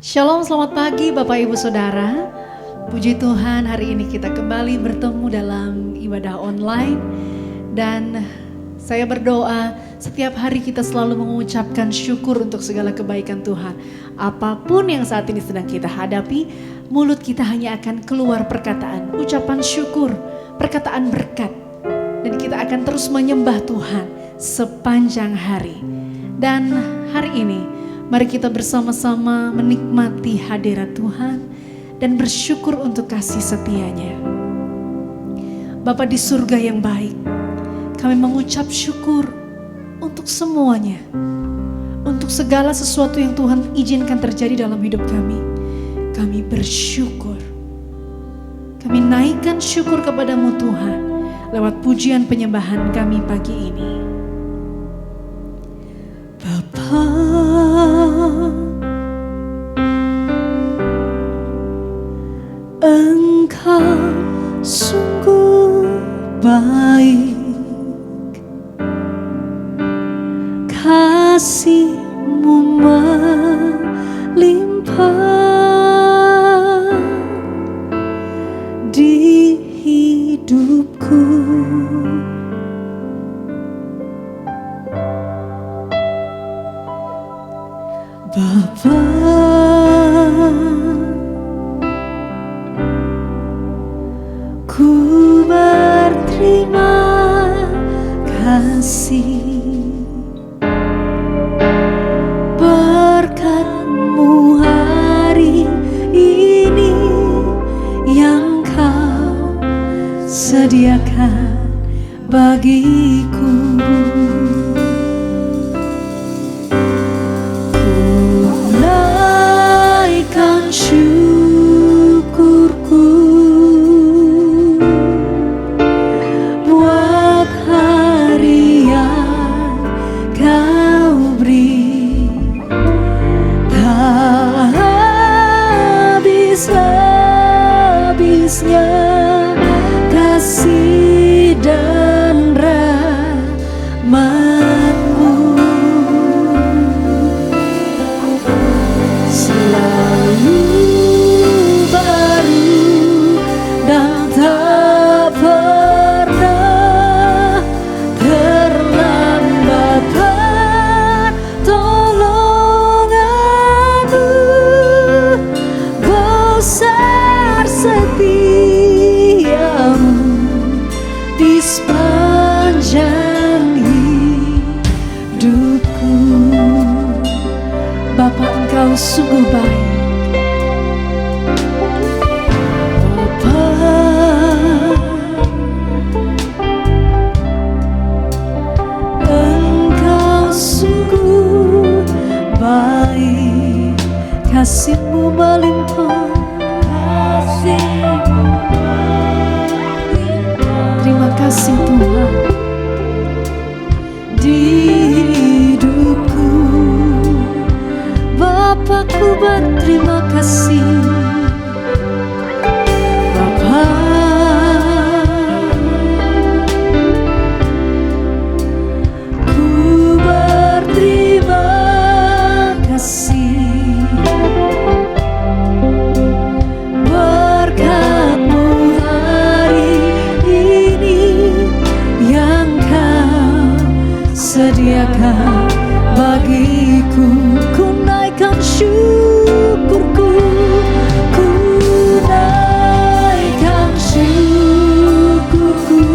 Shalom, selamat pagi Bapak Ibu Saudara. Puji Tuhan, hari ini kita kembali bertemu dalam ibadah online. Dan saya berdoa setiap hari kita selalu mengucapkan syukur untuk segala kebaikan Tuhan. Apapun yang saat ini sedang kita hadapi, mulut kita hanya akan keluar perkataan, ucapan syukur, perkataan berkat. Dan kita akan terus menyembah Tuhan sepanjang hari. Dan hari ini mari kita bersama-sama menikmati hadirat Tuhan dan bersyukur untuk kasih setia-Nya. Bapa di surga yang baik, kami mengucap syukur untuk semuanya. Untuk segala sesuatu yang Tuhan izinkan terjadi dalam hidup kami. Kami bersyukur. Kami naikkan syukur kepadamu Tuhan lewat pujian penyembahan kami pagi ini. Bapa, Engkau sungguh baik, kasih-Mu melimpah di hidupku. Bapa, ku berterima kasih, berkat-Mu hari ini yang Kau sediakan bagiku. Syukurku buat hari yang Kau beri, tak habis-habisnya kasih dan rahmat-Mu. Selalu Bapa, Engkau sungguh baik. Bapa, Engkau sungguh baik, kasih-Mu melimpah. Terima kasih Tuhan di hidupku. Bapakku berterima kasih. Bapa, ku berterima kasih, berkat-Mu hari ini yang Kau sediakan bagiku. Ku naikkan syukurku, ku naikkan syukurku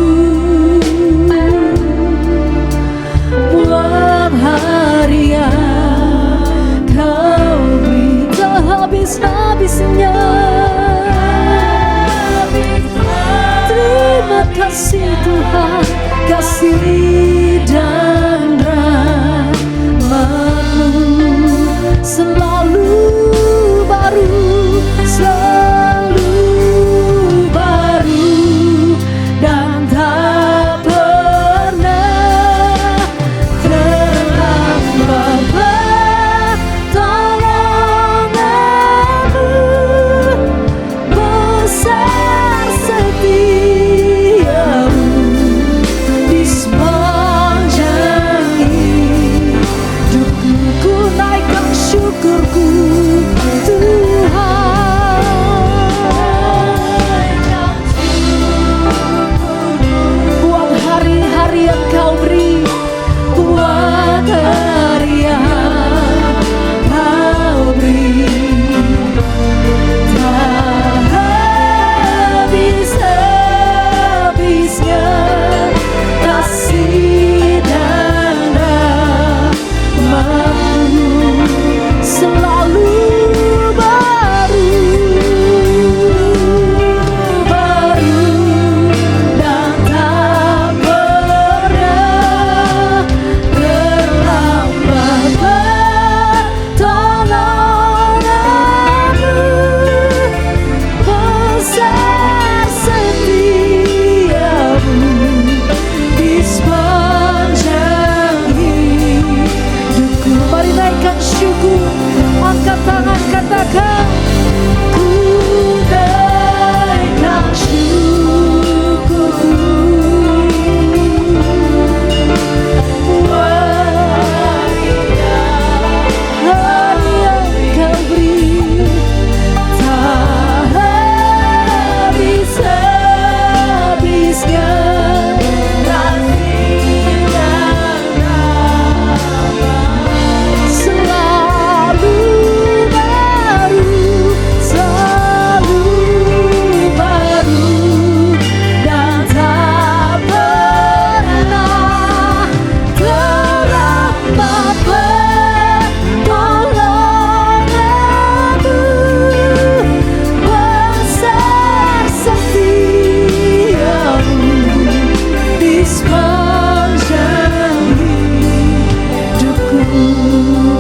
buat hari yang Kau beri, tak habis-habisnya. Terima kasih Tuhan, kasih dan rahmat-Mu selalu baru, selalu baru, dan tak pernah terlambat pertolongan-Mu. Besar setia-Mu di sepanjang naikkan syukurku.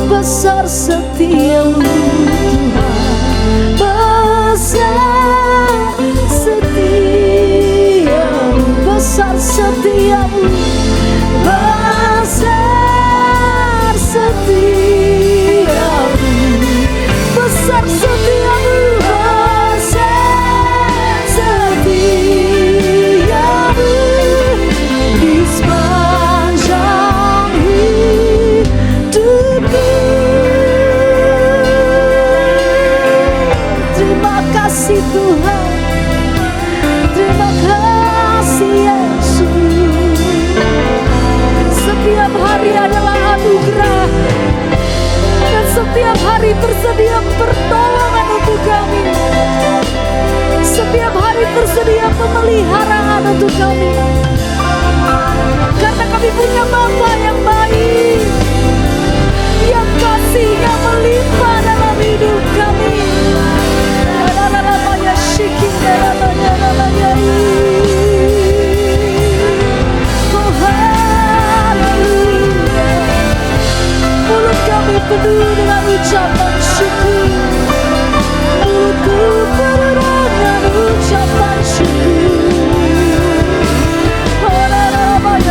Besar setiamu Tuhan, besar setiamu, besar setiamu, besar setiamu, besar setiamu, besar setiamu di sepanjang hidupku. Terima kasih Tuhan, terima kasih Yesus. Setiap hari adalah anugerah dan setiap hari tersedia pertolongan untuk kami. Setiap hari tersedia pemeliharaan untuk kami, karena kami punya Bapa yang baik, yang kasihnya melimpah dalam hidup kami. Oh haleluya, mulut kami penuh dengan ucapan syukur, mulutku penuh dengan ucapan syukur. Oh haleluya,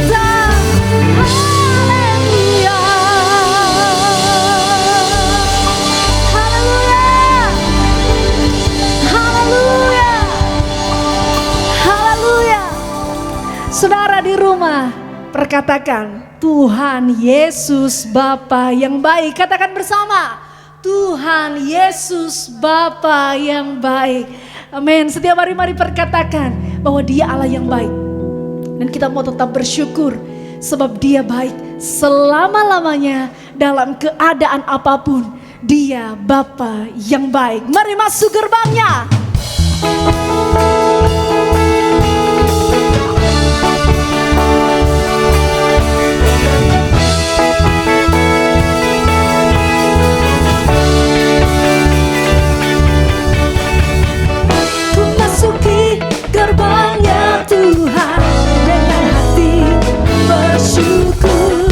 kita. Haleluya. Haleluya. Haleluya. Haleluya. Saudara di rumah, perkatakan, Tuhan Yesus Bapa yang baik. Katakan bersama, Tuhan Yesus Bapa yang baik. Amin. Setiap hari mari perkatakan bahwa Dia Allah yang baik. Dan kita mau tetap bersyukur sebab Dia baik selama-lamanya dalam keadaan apapun. Dia Bapa yang baik. Mari masuk gerbangnya. Gerbangnya Tuhan dengan hati bersyukur,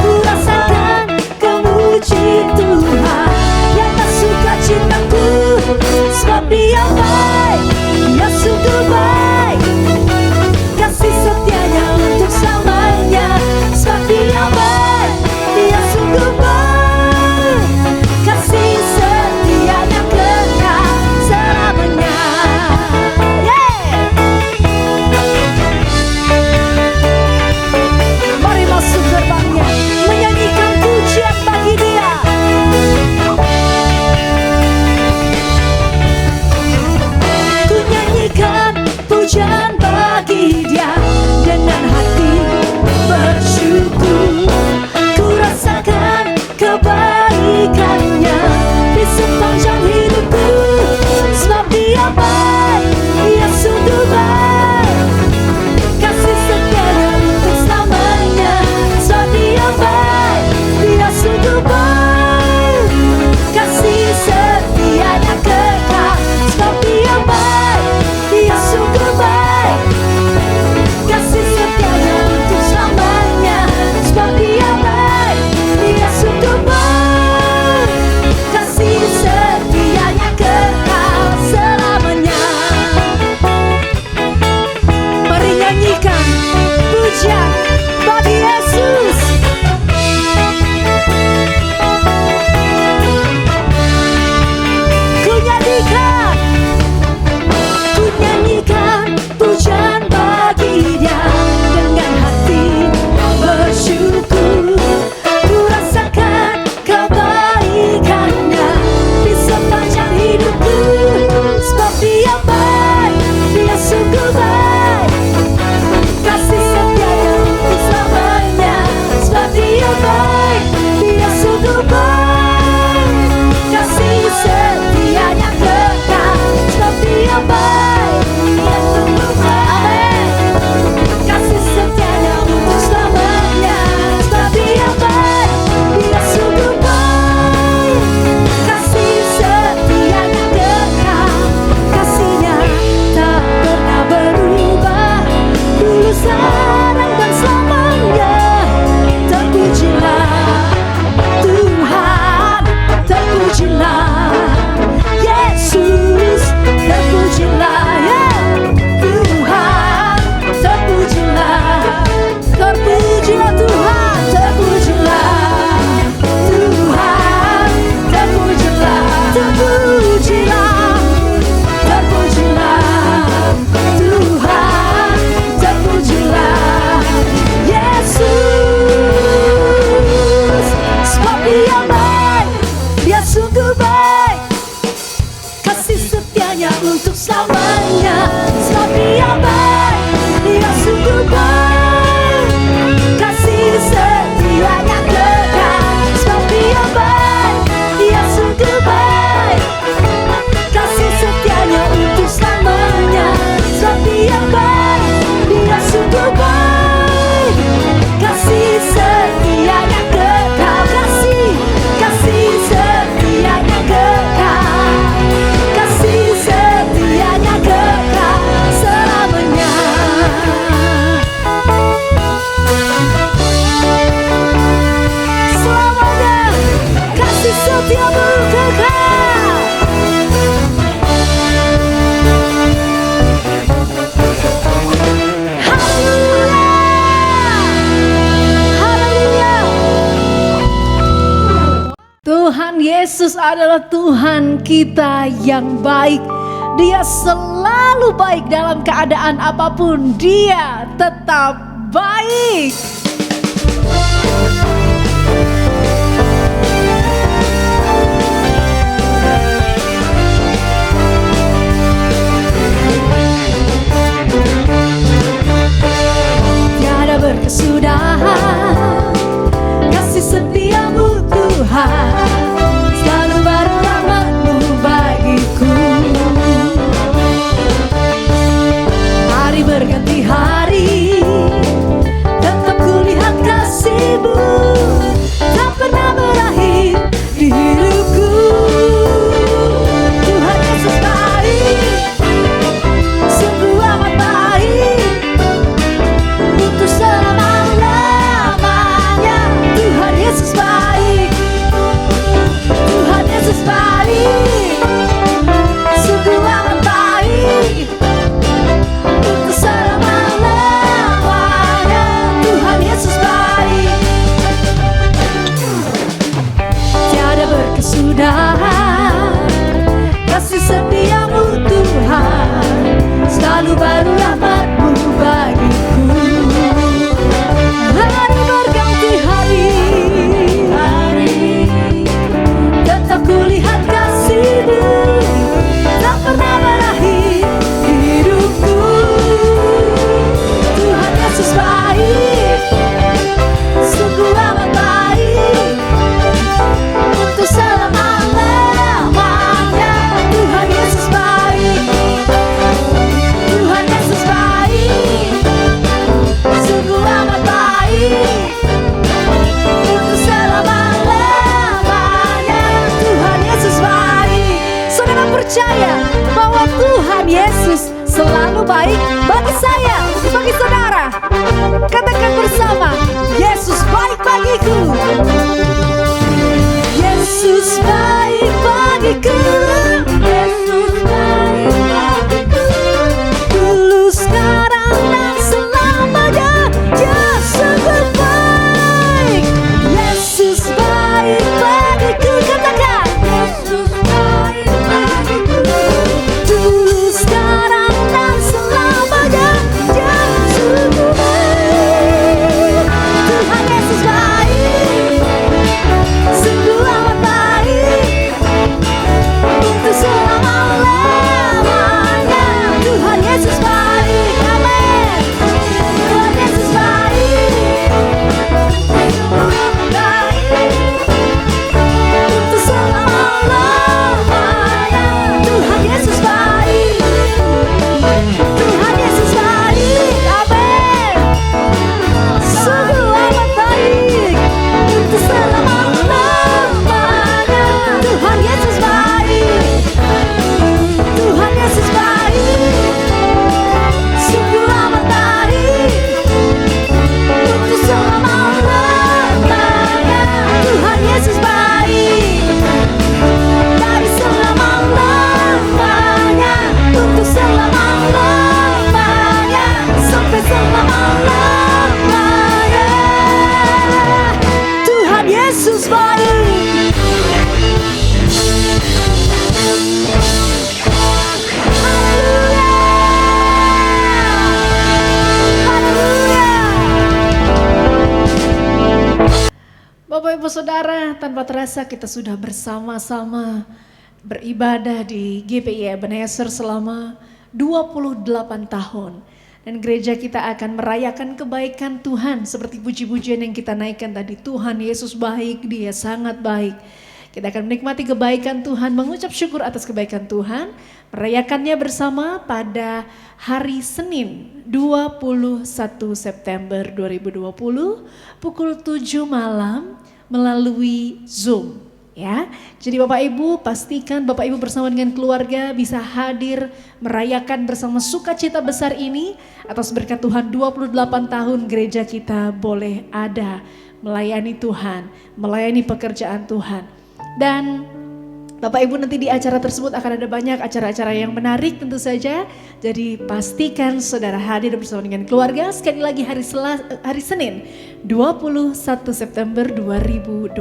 ku rasakan kemuji Tuhan yang tak suka cintaku, sebab Dia baik, Dia sungguh baik, kasih setianya untuk selamanya, sebab Dia baik, Dia sungguh baik, kasih setianya kekal selamanya. Masuk gerbangnya, menyanyikan pujian bagi Dia. Ku nyanyikan pujian bagi Dia dengan hati bersyukur. Ku rasakan kebaikannya di sepanjang hidupku, sebab Dia baik, Dia sungguh baik, kasih setianya untuk selamanya. Sebab Dia baik, Dia sungguh baik, kasih setianya kekal. Sebab Dia baik, Dia sungguh baik, kasih setianya untuk selamanya. Sebab Dia baik, Dia sungguh baik, kasih setianya kekal selamanya. Mari nyanyikan pujian bagi Yesus. Ku nyanyikan pujian bagi Dia dengan hati bersyukur. Ku rasakan kebaikannya di sepanjang hidupku, sebab Dia baik, Dia sungguh baik, kasih setianya untuk selamanya. Sebab Dia baik, Dia sungguh baik, kasih setianya kekal. Sebab Dia baik, Dia sungguh baik, kasih setianya untuk selamanya. Sebab Dia baik, Dia sungguh baik, kasih setianya kekal. Kasih-Nya tak pernah berubah, dulu sekarang dan selamanya. Terpujilah Tuhan, terpujilah Yesus, terpujilah ya Tuhan, terpujilah, terpujilah Tuhan, terpujilah Tuhan, terpujilah, terpujilah, terpujilah Tuhan, terpujilah Yesus. Sebab Dia baik, Dia sungguh baik, kasih setianya untuk selamanya. Sebab Dia baik, Dia sungguh baik, kasih setianya kekal. Sebab Dia baik, Dia sungguh baik, kasih setianya untuk selamanya. Sebab Dia baik, Dia sungguh baik, kasih setianya kekal. Kasih setianya kekal, kasih setianya kekal selamanya. Yesus adalah Tuhan kita yang baik. Dia selalu baik dalam keadaan apapun. Dia tetap baik. Tiada berkesudahan kasih setiamu Tuhan. Selalu baru rahmat-Mu bagiku. Hari berganti hari, tetap kulihat kasih-Mu, tak pernah berakhir di hidupku. Tuhan Yesus baik, sungguh amat baik, untuk selama-lamanya. Tuhan Yesus baik, Tuhan Yesus baik, sungguh amat baik, untuk selama-lamanya. Tuhan Yesus baik. Tiada berkesudahan kasih setiamu Tuhan. Selalu baru rahmat-Mu bagiku. Hari berganti hari, tetap kulihat kasih-Mu, tak pernah berakhir di hidupku. Tuhan Yesus baik, sungguh amat baik, untuk selama-lamanya. Tuhan Yesus baik, Tuhan Yesus baik, sungguh amat baik, untuk selama-lamanya. Tuhan Yesus baik. Saudara percaya bahwa Tuhan Yesus selalu baik bagi saya, bagi saudara. Katakan bersama, Yesus baik bagiku. Yesus baik bagiku. Yesus baik bagiku. Dulu, sekarang, dan selamanya. Dia sungguh baik. Yesus baik bagiku. Katakan, Yesus baik bagiku. Dulu, sekarang, dan selamanya. Dia sungguh baik. Tuhan Yesus baik, sungguh amat baik, untuk selama-lamanya. Tuhan Yesus baik, amin. Tuhan Yesus baik, sungguh amat baik, untuk selama-lamanya. Tuhan Yesus baik, Tuhan Yesus baik, amin. Sungguh amat baik, untuk selama-lamanya. Tuhan Yesus baik, Tuhan Yesus baik, sungguh amat baik, untuk selama-lamanya. Tuhan Yesus baik, dari selama-lamanya, untuk selama-lamanya, sampai selama-lamanya. Tuhan Yesus baik. Haleluya, haleluya. Bapak Ibu Saudara, tanpa terasa kita sudah bersama-sama beribadah di GPI Ebenezer selama 28 tahun. Dan gereja kita akan merayakan kebaikan Tuhan seperti puji-pujian yang kita naikkan tadi. Tuhan Yesus baik, Dia sangat baik. Kita akan menikmati kebaikan Tuhan, mengucap syukur atas kebaikan Tuhan, merayakannya bersama pada hari Senin 21 September 2020 pukul 7 malam melalui Zoom. Ya, jadi Bapak Ibu pastikan Bapak Ibu bersama dengan keluarga bisa hadir merayakan bersama sukacita besar ini atas berkat Tuhan 28 tahun gereja kita boleh ada melayani Tuhan, melayani pekerjaan Tuhan. Dan Bapak Ibu nanti di acara tersebut akan ada banyak acara-acara yang menarik tentu saja. Jadi pastikan saudara hadir bersama dengan keluarga. Sekali lagi hari Senin 21 September 2020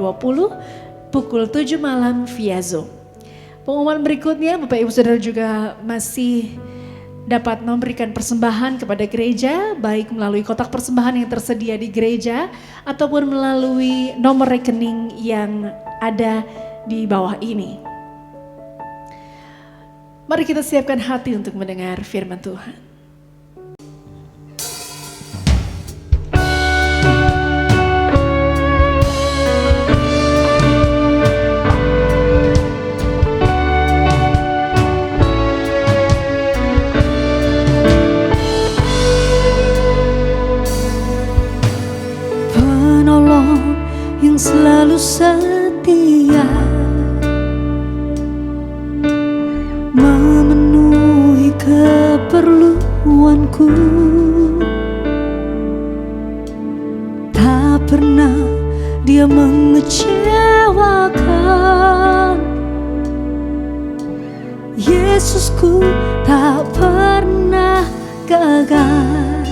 pukul 7 malam via Zoom. Pengumuman berikutnya, Bapak Ibu Saudara juga masih dapat memberikan persembahan kepada gereja, baik melalui kotak persembahan yang tersedia di gereja ataupun melalui nomor rekening yang ada di bawah ini. Mari kita siapkan hati untuk mendengar firman Tuhan. Yang selalu setia memenuhi keperluanku, tak pernah dia mengecewakan. Yesusku tak pernah gagal.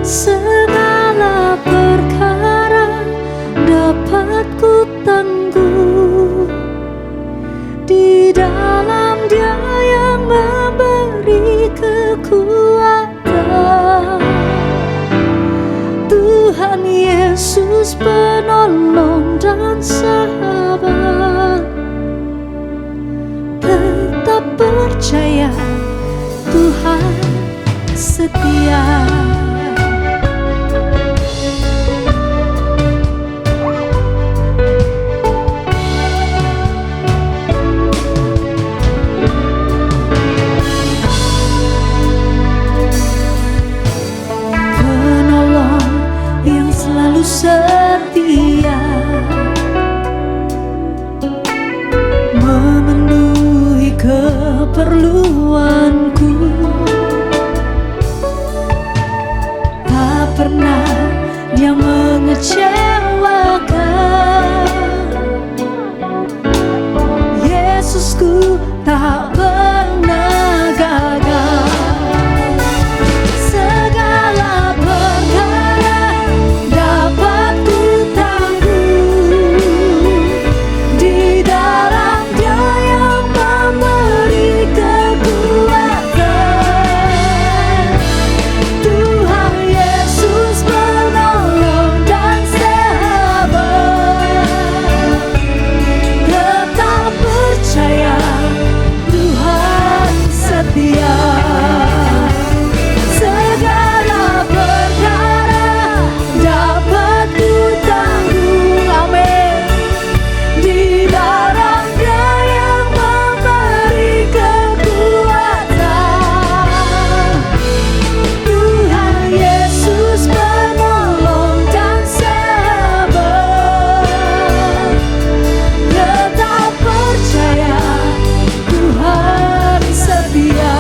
Segala perkara dapat ku tangguh di dalam Dia yang memberi kekuatan. Tuhan Yesus penolong dan sahabat, tetap percaya Tuhan setia. Setia memenuhi keperluanku, tak pernah dia mengecewakan. Yesusku tak pernah gagal. Segala perkara dapat ku tangguh di dalam Dia yang memberi kekuatan. Tuhan Yesus penolong dan sahabat, tetap percaya Tuhan setia. Segala perkara dapat ku tangguh, amin, di dalam Dia yang memberi kekuatan. Tuhan Yesus penolong dan sahabat, tetap percaya Tuhan setia.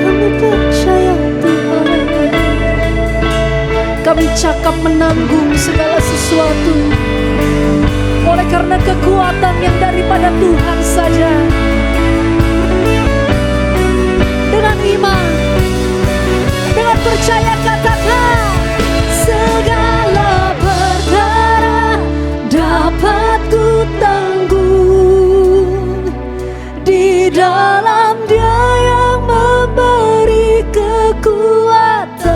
Kami percaya Tuhan, kami cakap menanggung segala sesuatu oleh karena kekuatan yang daripada Tuhan saja. Dengan iman, dengan percaya katakan, segala perkara dapat ku tanggung di dalam Dia yang memberi kekuatan.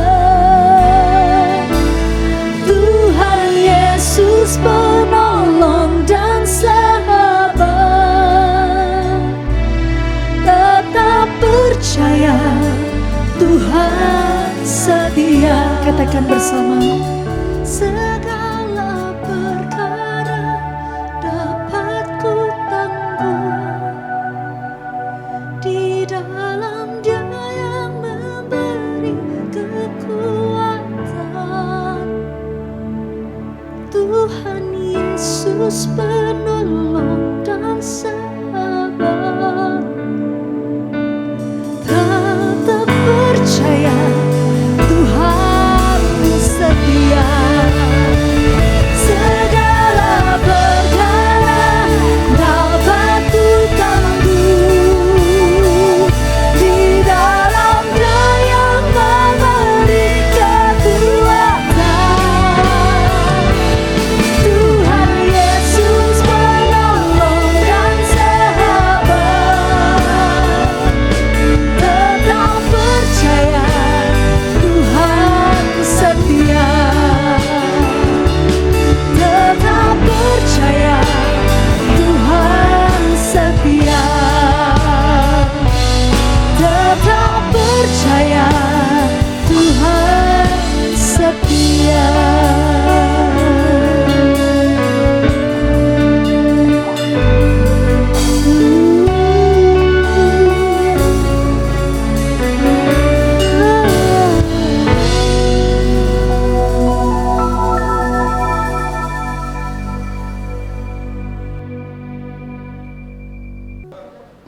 Tuhan Yesus penolong dan sahabat, tetap percaya Tuhan setia. Katakan bersama, segala perkara dapat ku tanggung di dalam Dia yang memberi kekuatan. Tuhan Yesus penolong dan sahabat, tetap percaya Tuhan setia. Segala perkara dapat ku tangguh di dalam Dia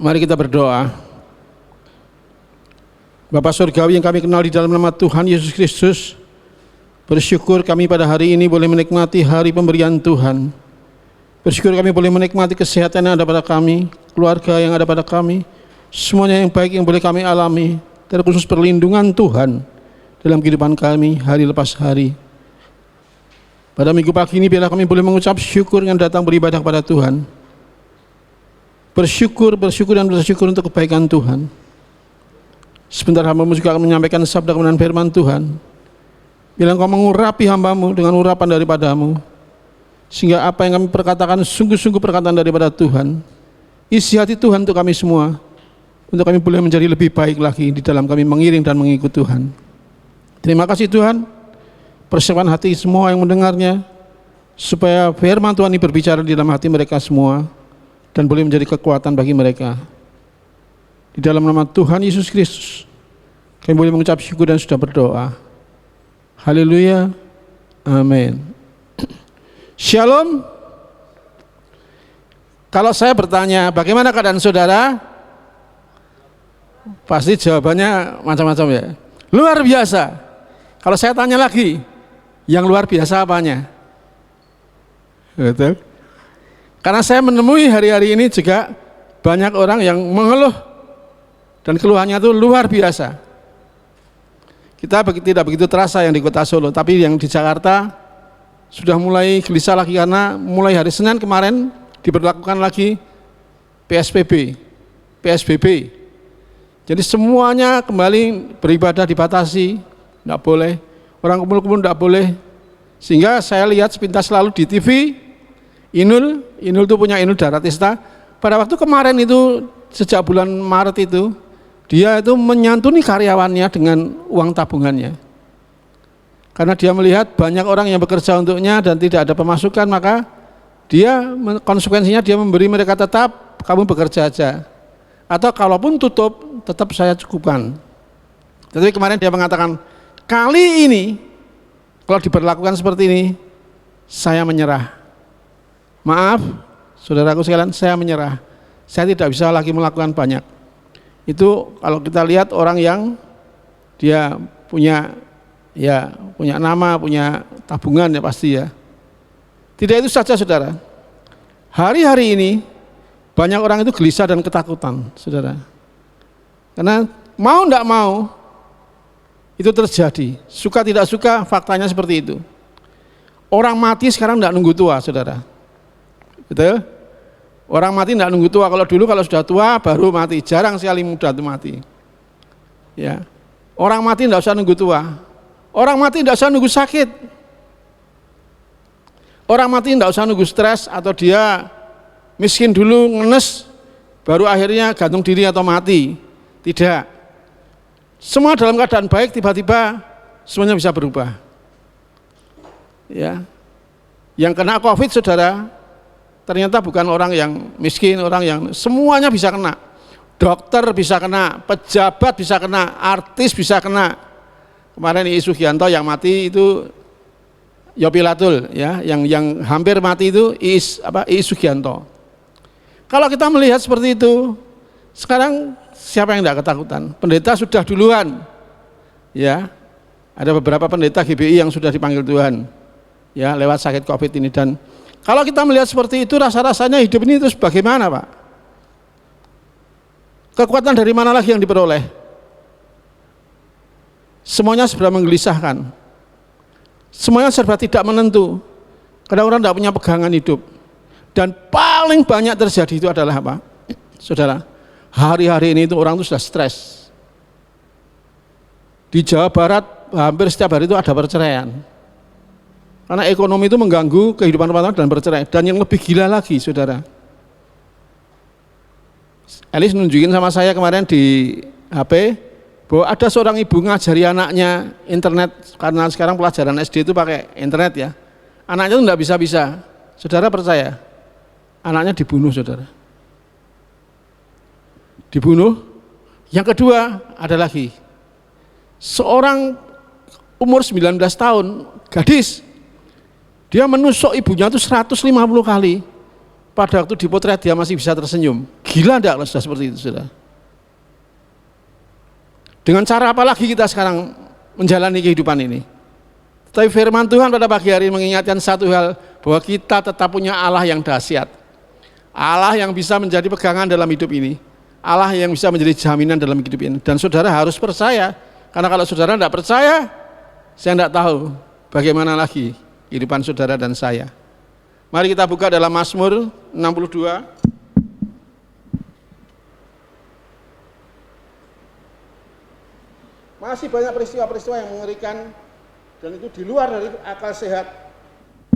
Mari kita berdoa. Bapa Surgawi yang kami kenal di dalam nama Tuhan Yesus Kristus, bersyukur kami pada hari ini boleh menikmati hari pemberian Tuhan. Bersyukur kami boleh menikmati kesehatan yang ada pada kami, keluarga yang ada pada kami, semuanya yang baik yang boleh kami alami, terkhusus perlindungan Tuhan dalam kehidupan kami hari lepas hari. Pada minggu pagi ini biarlah kami boleh mengucap syukur yang datang beribadah kepada Tuhan. Bersyukur dan bersyukur untuk kebaikan Tuhan. Sebentar hamba-Mu juga akan menyampaikan sabda kebenaran firman Tuhan. Bila Engkau mengurapi hamba-Mu dengan urapan daripada-Mu, sehingga apa yang kami perkatakan sungguh-sungguh perkataan daripada Tuhan. Isi hati Tuhan untuk kami semua, untuk kami boleh menjadi lebih baik lagi di dalam kami mengiring dan mengikut Tuhan. Terima kasih Tuhan, persiapkan hati semua yang mendengarnya, supaya firman Tuhan ini berbicara di dalam hati mereka semua, dan boleh menjadi kekuatan bagi mereka. Di dalam nama Tuhan Yesus Kristus, kami boleh mengucap syukur dan sudah berdoa. Haleluya, amin. Shalom. Kalau saya bertanya, bagaimana keadaan saudara? Pasti jawabannya macam-macam ya. Luar biasa. Kalau saya tanya lagi, yang luar biasa apanya? Betul. Karena saya menemui hari-hari ini juga banyak orang yang mengeluh, dan keluhannya itu luar biasa. Kita tidak begitu terasa yang di kota Solo, tapi yang di Jakarta sudah mulai gelisah lagi karena mulai hari Senin kemarin diberlakukan lagi PSBB. Jadi semuanya kembali beribadah dibatasi, tidak boleh, orang kumpul-kumpul tidak boleh. Sehingga saya lihat sepintas lalu di TV, Inul itu punya Inul Daratista, pada waktu kemarin itu sejak bulan Maret itu, dia itu menyantuni karyawannya dengan uang tabungannya. Karena dia melihat banyak orang yang bekerja untuknya dan tidak ada pemasukan, maka konsekuensinya dia memberi mereka tetap, kamu bekerja aja. Atau kalaupun tutup, tetap saya cukupkan. Tapi kemarin dia mengatakan, kali ini kalau diberlakukan seperti ini, saya menyerah. Maaf, saudaraku sekalian, saya menyerah. Saya tidak bisa lagi melakukan banyak. Itu kalau kita lihat orang yang dia punya nama, punya tabungan ya pasti ya. Tidak itu saja saudara. Hari-hari ini banyak orang itu gelisah dan ketakutan saudara. Karena mau tidak mau itu terjadi. Suka tidak suka faktanya seperti itu. Orang mati sekarang tidak nunggu tua saudara. Betul? Orang mati tidak nunggu tua. Kalau dulu kalau sudah tua baru mati. Jarang sekali muda itu mati. Ya. Orang mati tidak usah nunggu tua. Orang mati tidak usah nunggu sakit. Orang mati tidak usah nunggu stres atau dia miskin dulu ngenes baru akhirnya gantung diri atau mati. Tidak. Semua dalam keadaan baik tiba-tiba semuanya bisa berubah. Ya. Yang kena COVID saudara, ternyata bukan orang yang miskin, orang yang semuanya bisa kena. Dokter bisa kena, pejabat bisa kena, artis bisa kena. Kemarin Iis Sugianto yang mati itu Yopilatul ya, yang hampir mati itu Iis Sugianto. Kalau kita melihat seperti itu, sekarang siapa yang tidak ketakutan? Pendeta sudah duluan. Ya. Ada beberapa pendeta GBI yang sudah dipanggil Tuhan. Ya, lewat sakit Covid ini. Dan kalau kita melihat seperti itu, rasa-rasanya hidup ini terus bagaimana Pak? Kekuatan dari mana lagi yang diperoleh? Semuanya serba menggelisahkan. Semuanya serba tidak menentu. Kadang orang tidak punya pegangan hidup. Dan paling banyak terjadi itu adalah apa? Saudara, hari-hari ini itu orang itu sudah stres. Di Jawa Barat hampir setiap hari itu ada perceraian. Karena ekonomi itu mengganggu kehidupan rumah tangga dan bercerai. Dan yang lebih gila lagi, saudara, Elis nunjukin sama saya kemarin di HP bahwa ada seorang ibu ngajari anaknya internet, karena sekarang pelajaran SD itu pakai internet ya. Anaknya itu enggak bisa-bisa. Saudara percaya? Anaknya dibunuh, saudara. Dibunuh. Yang kedua ada lagi. Seorang umur 19 tahun, gadis, dia menusuk ibunya itu 150 kali. Pada waktu dipotret dia masih bisa tersenyum. Gila enggak kalau sudah seperti itu, saudara? Dengan cara apa lagi kita sekarang menjalani kehidupan ini? Tapi firman Tuhan pada pagi hari mengingatkan satu hal, bahwa kita tetap punya Allah yang dahsyat. Allah yang bisa menjadi pegangan dalam hidup ini. Allah yang bisa menjadi jaminan dalam hidup ini. Dan saudara harus percaya, karena kalau saudara tidak percaya, saya tidak tahu bagaimana lagi kehidupan saudara dan saya. Mari kita buka dalam Mazmur 62. Masih banyak peristiwa-peristiwa yang mengerikan, dan itu di luar dari akal sehat,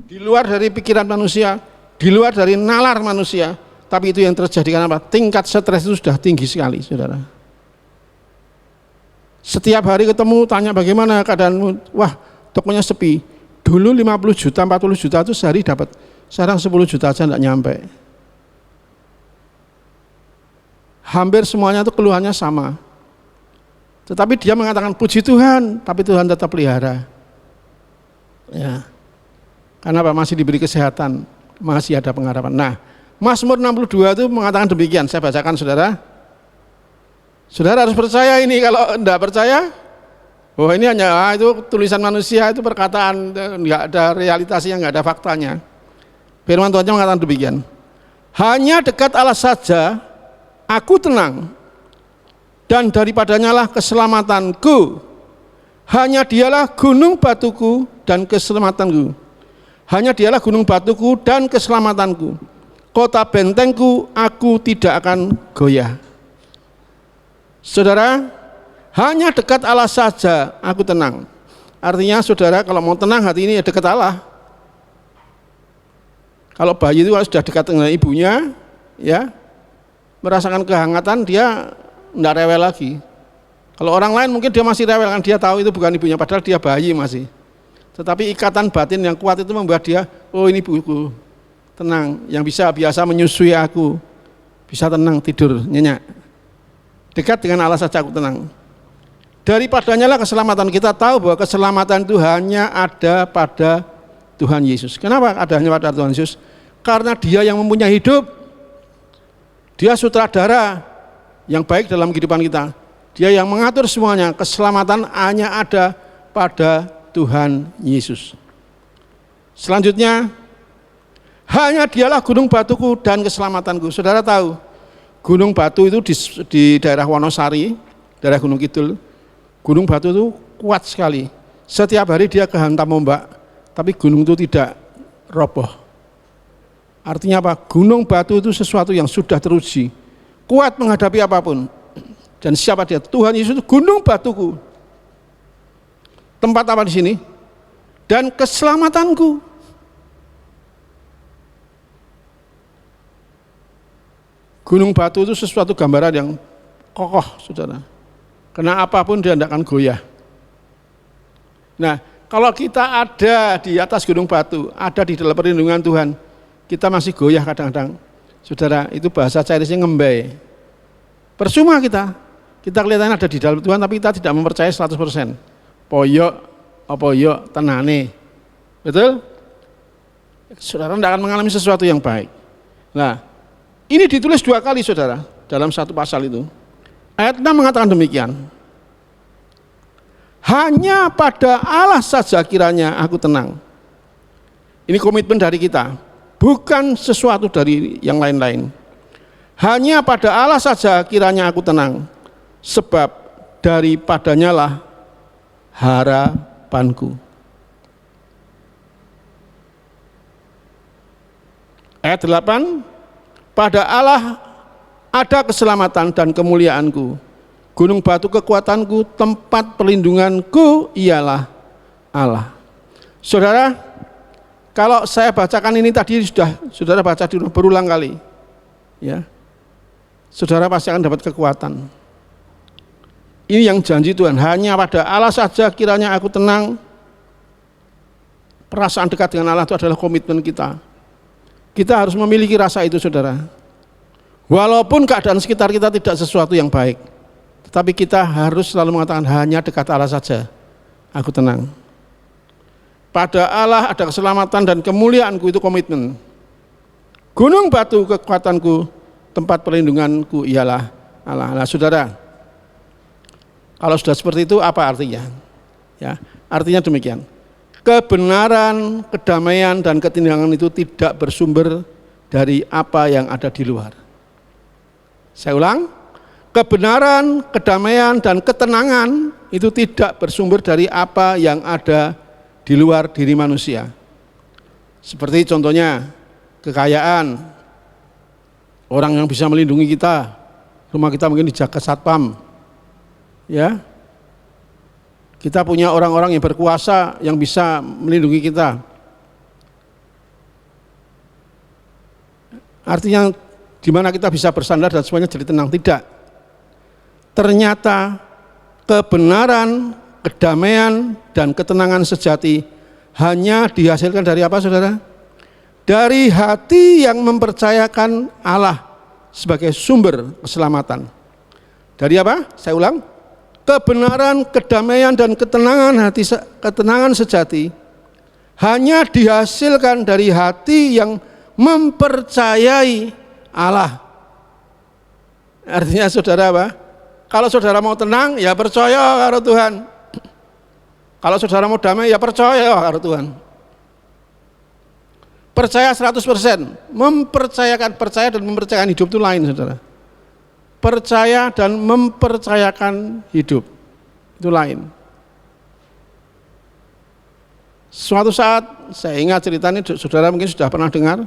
di luar dari pikiran manusia, di luar dari nalar manusia. Tapi itu yang terjadi karena apa? Tingkat stres itu sudah tinggi sekali, saudara. Setiap hari ketemu, tanya bagaimana keadaanmu, wah tokonya sepi. Dulu 50 juta, 40 juta itu sehari dapat, sekarang 10 juta aja enggak nyampe. Hampir semuanya itu keluhannya sama. Tetapi dia mengatakan puji Tuhan, tapi Tuhan tetap pelihara. Ya. Karena apa? Masih diberi kesehatan, masih ada pengharapan. Nah, Mazmur 62 itu mengatakan demikian, saya bacakan saudara. Saudara harus percaya ini, kalau enggak percaya, oh ini hanya itu tulisan manusia, itu perkataan, enggak ada realitasnya, enggak ada faktanya. Firman Tuhan mengatakan demikian. Hanya dekat Allah saja aku tenang, dan daripadanya lah keselamatanku. Hanya dialah gunung batuku dan keselamatanku. Hanya dialah gunung batuku dan keselamatanku. Kota bentengku, aku tidak akan goyah. Saudara, hanya dekat Allah saja aku tenang. Artinya saudara kalau mau tenang hati ini ya dekat Allah. Kalau bayi itu kalau sudah dekat dengan ibunya, ya merasakan kehangatan, dia tidak rewel lagi. Kalau orang lain mungkin dia masih rewel, kan dia tahu itu bukan ibunya, padahal dia bayi masih. Tetapi ikatan batin yang kuat itu membuat dia, oh ini ibuku, tenang. Yang biasa menyusui aku, bisa tenang tidur nyenyak. Dekat dengan Allah saja aku tenang. Daripadanya lah keselamatan. Kita tahu bahwa keselamatan itu hanya ada pada Tuhan Yesus. Kenapa adanya pada Tuhan Yesus? Karena Dia yang mempunyai hidup. Dia sutradara yang baik dalam kehidupan kita. Dia yang mengatur semuanya. Keselamatan hanya ada pada Tuhan Yesus. Selanjutnya, hanya Dialah gunung batuku dan keselamatanku. Saudara tahu, gunung batu itu di daerah Wonosari, daerah Gunung Kidul. Gunung batu itu kuat sekali. Setiap hari dia kehantam ombak, tapi gunung itu tidak roboh. Artinya apa? Gunung batu itu sesuatu yang sudah teruji, kuat menghadapi apapun. Dan siapa dia? Tuhan Yesus itu gunung batuku. Tempat apa di sini? Dan keselamatanku. Gunung batu itu sesuatu gambaran yang kokoh, saudara. Karena apapun dia tidak akan goyah. Nah, kalau kita ada di atas gunung batu, ada di dalam perlindungan Tuhan, kita masih goyah kadang-kadang. Saudara, itu bahasa Chinese-nya ngembai. Percuma kita kelihatannya ada di dalam Tuhan, tapi kita tidak mempercayai 100%. Poyok, tenane. Betul? Saudara tidak akan mengalami sesuatu yang baik. Nah, ini ditulis 2 kali saudara, dalam 1 pasal itu. Ayat 6 mengatakan demikian. Hanya pada Allah saja kiranya aku tenang. Ini komitmen dari kita, bukan sesuatu dari yang lain-lain. Hanya pada Allah saja kiranya aku tenang, sebab daripadanya lah harapanku. Ayat 8, pada Allah ada keselamatan dan kemuliaanku. Gunung batu kekuatanku, tempat perlindunganku ialah Allah. Saudara, kalau saya bacakan ini tadi sudah saudara baca berulang kali, ya, saudara pasti akan dapat kekuatan. Ini yang janji Tuhan, hanya pada Allah saja kiranya aku tenang. Perasaan dekat dengan Allah itu adalah komitmen kita. Kita harus memiliki rasa itu saudara. Walaupun keadaan sekitar kita tidak sesuatu yang baik, tetapi kita harus selalu mengatakan hanya dekat Allah saja aku tenang. Pada Allah ada keselamatan dan kemuliaanku, itu komitmen. Gunung batu kekuatanku, tempat perlindunganku ialah Allah. Nah, saudara, kalau sudah seperti itu apa artinya? Ya, artinya demikian. Kebenaran, kedamaian, dan ketenangan itu tidak bersumber dari apa yang ada di luar. Saya ulang, kebenaran, kedamaian, dan ketenangan itu tidak bersumber dari apa yang ada di luar diri manusia. Seperti contohnya kekayaan, orang yang bisa melindungi kita, rumah kita mungkin dijaga satpam, ya. Kita punya orang-orang yang berkuasa yang bisa melindungi kita. Artinya di mana kita bisa bersandar dan semuanya jadi tenang? Tidak. Ternyata kebenaran, kedamaian, dan ketenangan sejati hanya dihasilkan dari apa, saudara? Dari hati yang mempercayakan Allah sebagai sumber keselamatan. Dari apa? Saya ulang. Kebenaran, kedamaian, dan ketenangan sejati hanya dihasilkan dari hati yang mempercayai Allah. Artinya saudara apa? Kalau saudara mau tenang, ya percaya karo Tuhan. Kalau saudara mau damai, ya percaya karo Tuhan. Percaya 100%, percaya dan mempercayakan hidup itu lain, saudara. Percaya dan mempercayakan hidup itu lain. Suatu saat, saya ingat cerita ini, saudara mungkin sudah pernah dengar,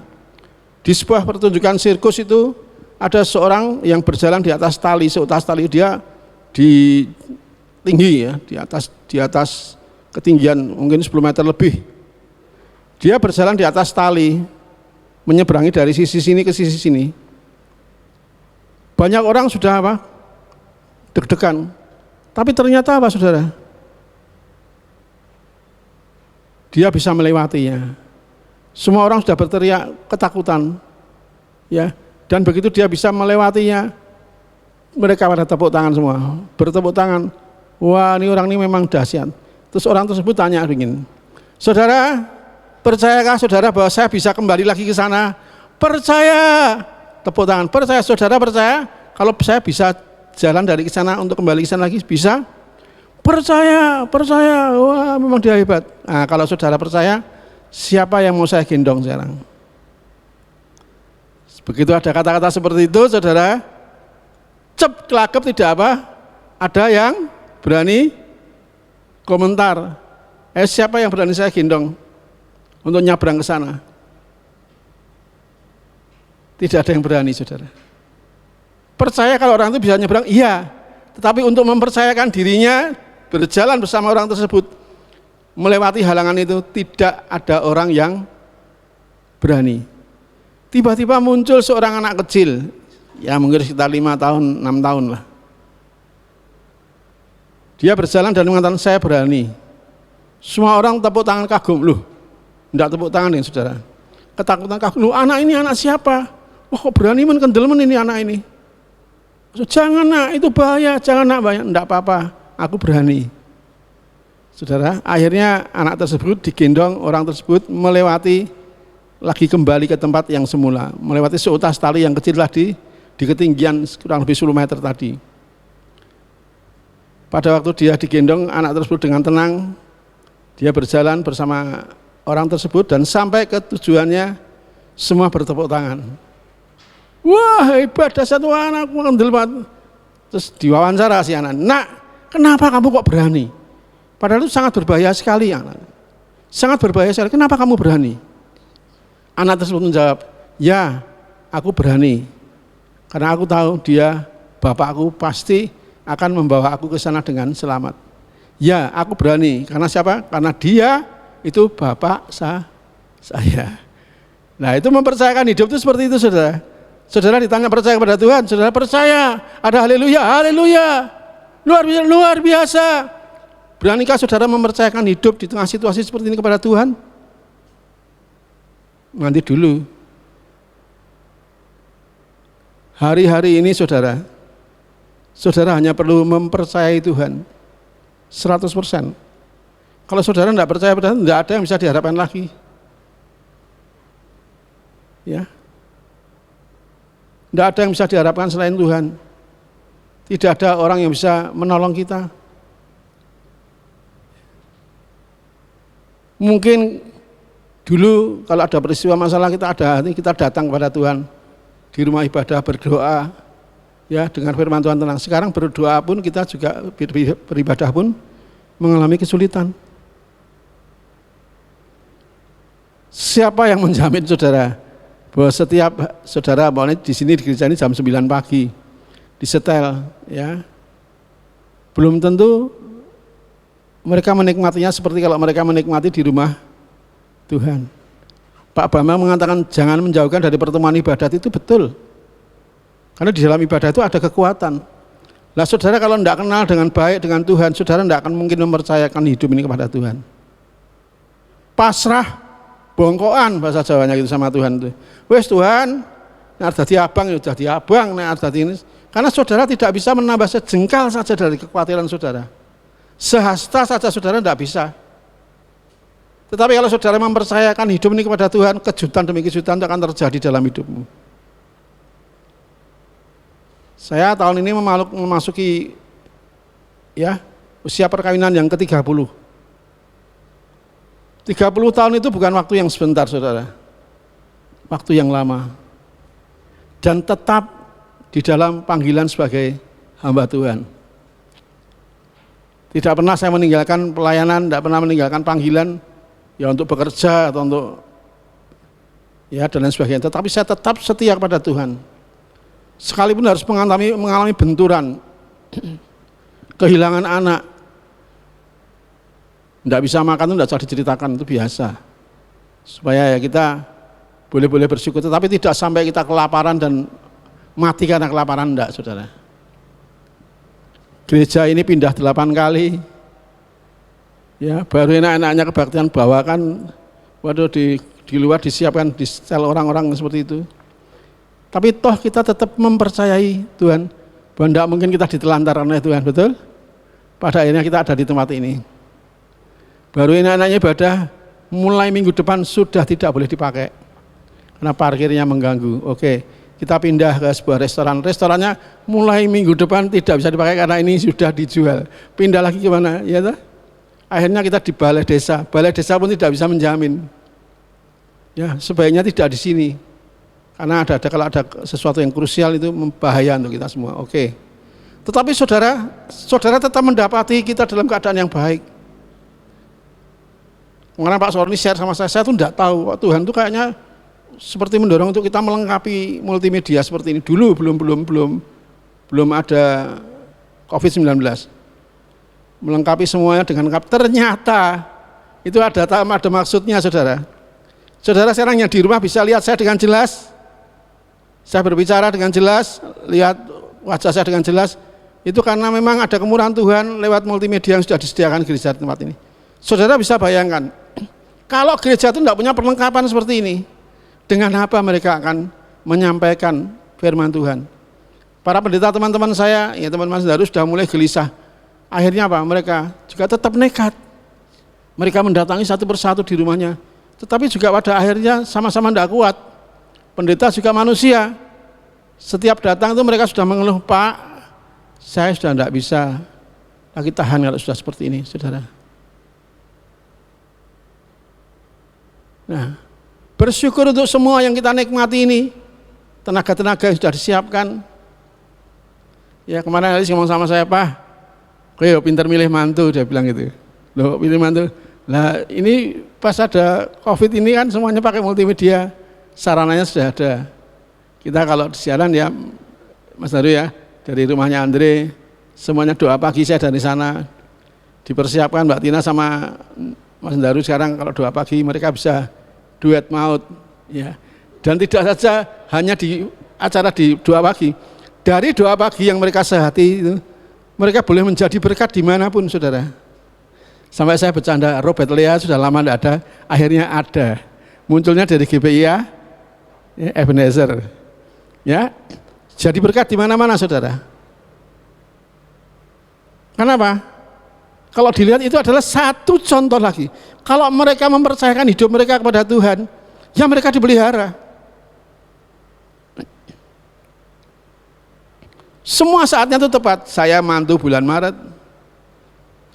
di sebuah pertunjukan sirkus itu ada seorang yang berjalan di atas tali, seutas tali dia di tinggi ya, di atas ketinggian mungkin 10 meter lebih. Dia berjalan di atas tali, menyeberangi dari sisi sini ke sisi sini. Banyak orang sudah apa? Deg-degan. Tapi ternyata apa, saudara? Dia bisa melewatinya. Semua orang sudah berteriak ketakutan. Ya, dan begitu dia bisa melewatinya, mereka pada tepuk tangan semua. Bertepuk tangan. Wah, ini orang ini memang dahsyat. Terus orang tersebut tanya begini, saudara, percayakah saudara bahwa saya bisa kembali lagi ke sana? Percaya. Tepuk tangan. Percaya, saudara percaya kalau saya bisa jalan dari ke sana untuk kembali ke sana lagi? Bisa? Percaya. Wah, memang dia hebat. Nah, kalau saudara percaya, siapa yang mau saya gendong sekarang? Begitu ada kata-kata seperti itu, saudara, cep kelakep tidak apa? Ada yang berani komentar. Siapa yang berani saya gendong untuk nyabrang ke sana? Tidak ada yang berani, saudara. Percaya kalau orang itu bisa nyebrang, iya. Tetapi untuk mempercayakan dirinya berjalan bersama orang tersebut, melewati halangan itu, tidak ada orang yang berani. Tiba-tiba muncul seorang anak kecil, ya mungkin sekitar 5 tahun, 6 tahun lah. Dia berjalan dan mengatakan, saya berani. Semua orang tepuk tangan kagum, loh, enggak tepuk tangan ya saudara. Ketakutan kagum, loh anak ini anak siapa? Wah, berani kendelemen ini anak ini. Jangan nak, itu bahaya, jangan nak bahaya. Enggak apa-apa, aku berani. Saudara, akhirnya anak tersebut digendong orang tersebut melewati lagi kembali ke tempat yang semula, melewati seutas tali yang kecil tadi di ketinggian kurang lebih 10 meter tadi. Pada waktu dia digendong anak tersebut dengan tenang, dia berjalan bersama orang tersebut dan sampai ke tujuannya, semua bertepuk tangan. Wah, hebat, dasar anakku kendel banget. Terus diwawancara si anak, nak, kenapa kamu kok berani? Padahal itu sangat berbahaya sekali, anak. Sangat berbahaya sekali. Kenapa kamu berani? Anak tersebut menjawab, ya, aku berani. Karena aku tahu dia, bapakku pasti akan membawa aku ke sana dengan selamat. Ya, aku berani. Karena siapa? Karena dia itu bapak saya. Nah, itu mempercayakan hidup itu seperti itu, saudara. Saudara ditanya percaya kepada Tuhan, saudara percaya, ada haleluya, haleluya, luar biasa. Beranikah saudara mempercayakan hidup di tengah situasi seperti ini kepada Tuhan? Nanti dulu. Hari-hari ini saudara hanya perlu mempercayai Tuhan 100%. Kalau saudara tidak percaya pada Tuhan, tidak ada yang bisa diharapkan lagi. Ya. Tidak ada yang bisa diharapkan selain Tuhan. Tidak ada orang yang bisa menolong kita. Mungkin dulu kalau ada peristiwa masalah kita datang kepada Tuhan di rumah ibadah berdoa, ya dengan firman Tuhan tenang. Sekarang berdoa pun kita juga beribadah pun mengalami kesulitan. Siapa yang menjamin saudara bahwa setiap saudara di sini di gereja ini jam 9 pagi disetel, ya belum tentu mereka menikmatinya seperti kalau mereka menikmati di rumah Tuhan. Pak Bambang mengatakan jangan menjauhkan dari pertemuan ibadat, itu betul. Karena di dalam ibadah itu ada kekuatan. Nah saudara kalau tidak kenal dengan baik dengan Tuhan, saudara tidak akan mungkin mempercayakan hidup ini kepada Tuhan. Pasrah, bongkoan bahasa Jawanya gitu sama Tuhan itu. Wes Tuhan, nek dadi abang ya dadi abang, nek dadi ini. Karena saudara tidak bisa menambah sejengkal saja dari kekhawatiran saudara. Sehasta saja saudara tidak bisa. Tetapi kalau saudara mempercayakan hidup ini kepada Tuhan, kejutan demi kejutan itu akan terjadi dalam hidupmu. Saya tahun ini memasuki ya usia perkawinan yang ke-30. 30 tahun itu bukan waktu yang sebentar saudara, waktu yang lama. Dan tetap di dalam panggilan sebagai hamba Tuhan. Tidak pernah saya meninggalkan pelayanan, tidak pernah meninggalkan panggilan ya untuk bekerja atau untuk ya dan lain sebagainya. Tetapi saya tetap setia kepada Tuhan. Sekalipun harus mengalami benturan, kehilangan anak, tidak bisa makan itu tidak usah diceritakan, itu biasa. Supaya ya kita boleh-boleh bersyukur, tetapi tidak sampai kita kelaparan dan mati karena kelaparan, enggak saudara. Gereja ini pindah 8 kali, ya baru enak-enaknya kebaktian bawakan, waduh di luar disiapkan di sel orang-orang seperti itu. Tapi toh kita tetap mempercayai Tuhan bahwa tidak mungkin kita ditelantar oleh Tuhan, betul? Pada akhirnya kita ada di tempat ini. Baru enak-enaknya ibadah, mulai minggu depan sudah tidak boleh dipakai karena parkirnya mengganggu. Oke, kita pindah ke sebuah restoran. Restorannya mulai minggu depan tidak bisa dipakai karena ini sudah dijual. Pindah lagi kemana? Ya toh? Akhirnya kita di balai desa. Balai desa pun tidak bisa menjamin. Ya, sebaiknya tidak di sini. Karena kalau ada sesuatu yang krusial itu membahaya untuk kita semua. Oke. Tetapi saudara tetap mendapati kita dalam keadaan yang baik. Karena Pak Sorni share sama saya tuh tidak tahu Tuhan tuh kayaknya seperti mendorong untuk kita melengkapi multimedia seperti ini. Dulu belum ada COVID-19. Melengkapi semuanya dengan lengkap. Ternyata itu ada maksudnya saudara. Saudara sekarang yang di rumah bisa lihat saya dengan jelas. Saya berbicara dengan jelas, lihat wajah saya dengan jelas, itu karena memang ada kemurahan Tuhan lewat multimedia yang sudah disediakan gereja di tempat ini. Saudara bisa bayangkan, kalau gereja itu tidak punya perlengkapan seperti ini, dengan apa mereka akan menyampaikan firman Tuhan? Para pendeta teman-teman saya, ya teman-teman saudara sudah mulai gelisah. Akhirnya apa? Mereka juga tetap nekat. Mereka mendatangi satu persatu di rumahnya, tetapi juga pada akhirnya sama-sama tidak kuat. Pendeta juga manusia. Setiap datang itu mereka sudah mengeluh, Pak, saya sudah tidak bisa lagi tahan kalau sudah seperti ini, saudara. Nah, bersyukur untuk semua yang kita nikmati ini, tenaga-tenaga yang sudah disiapkan. Ya kemarin Alis ngomong sama saya, Pak, kowe pinter milih mantu, dia bilang gitu. Loh, pilih mantu. Nah ini pas ada COVID ini kan semuanya pakai multimedia. Sarananya sudah ada. Kita kalau siaran ya Mas Daru ya, dari rumahnya Andre, semuanya doa pagi saya dari sana. Dipersiapkan Mbak Tina sama Mas Daru sekarang kalau doa pagi mereka bisa duet maut ya. Dan tidak saja hanya di acara di doa pagi. Dari doa pagi yang mereka sehati itu, mereka boleh menjadi berkat dimanapun saudara. Sampai saya bercanda, Robert Lea sudah lama tidak ada, akhirnya ada. Munculnya dari GPIA, ya, Ebenezer, ya, jadi berkat di mana-mana, saudara. Kenapa? Kalau dilihat itu adalah satu contoh lagi. Kalau mereka mempercayakan hidup mereka kepada Tuhan, ya mereka dipelihara. Semua saatnya itu tepat. Saya mantu bulan Maret.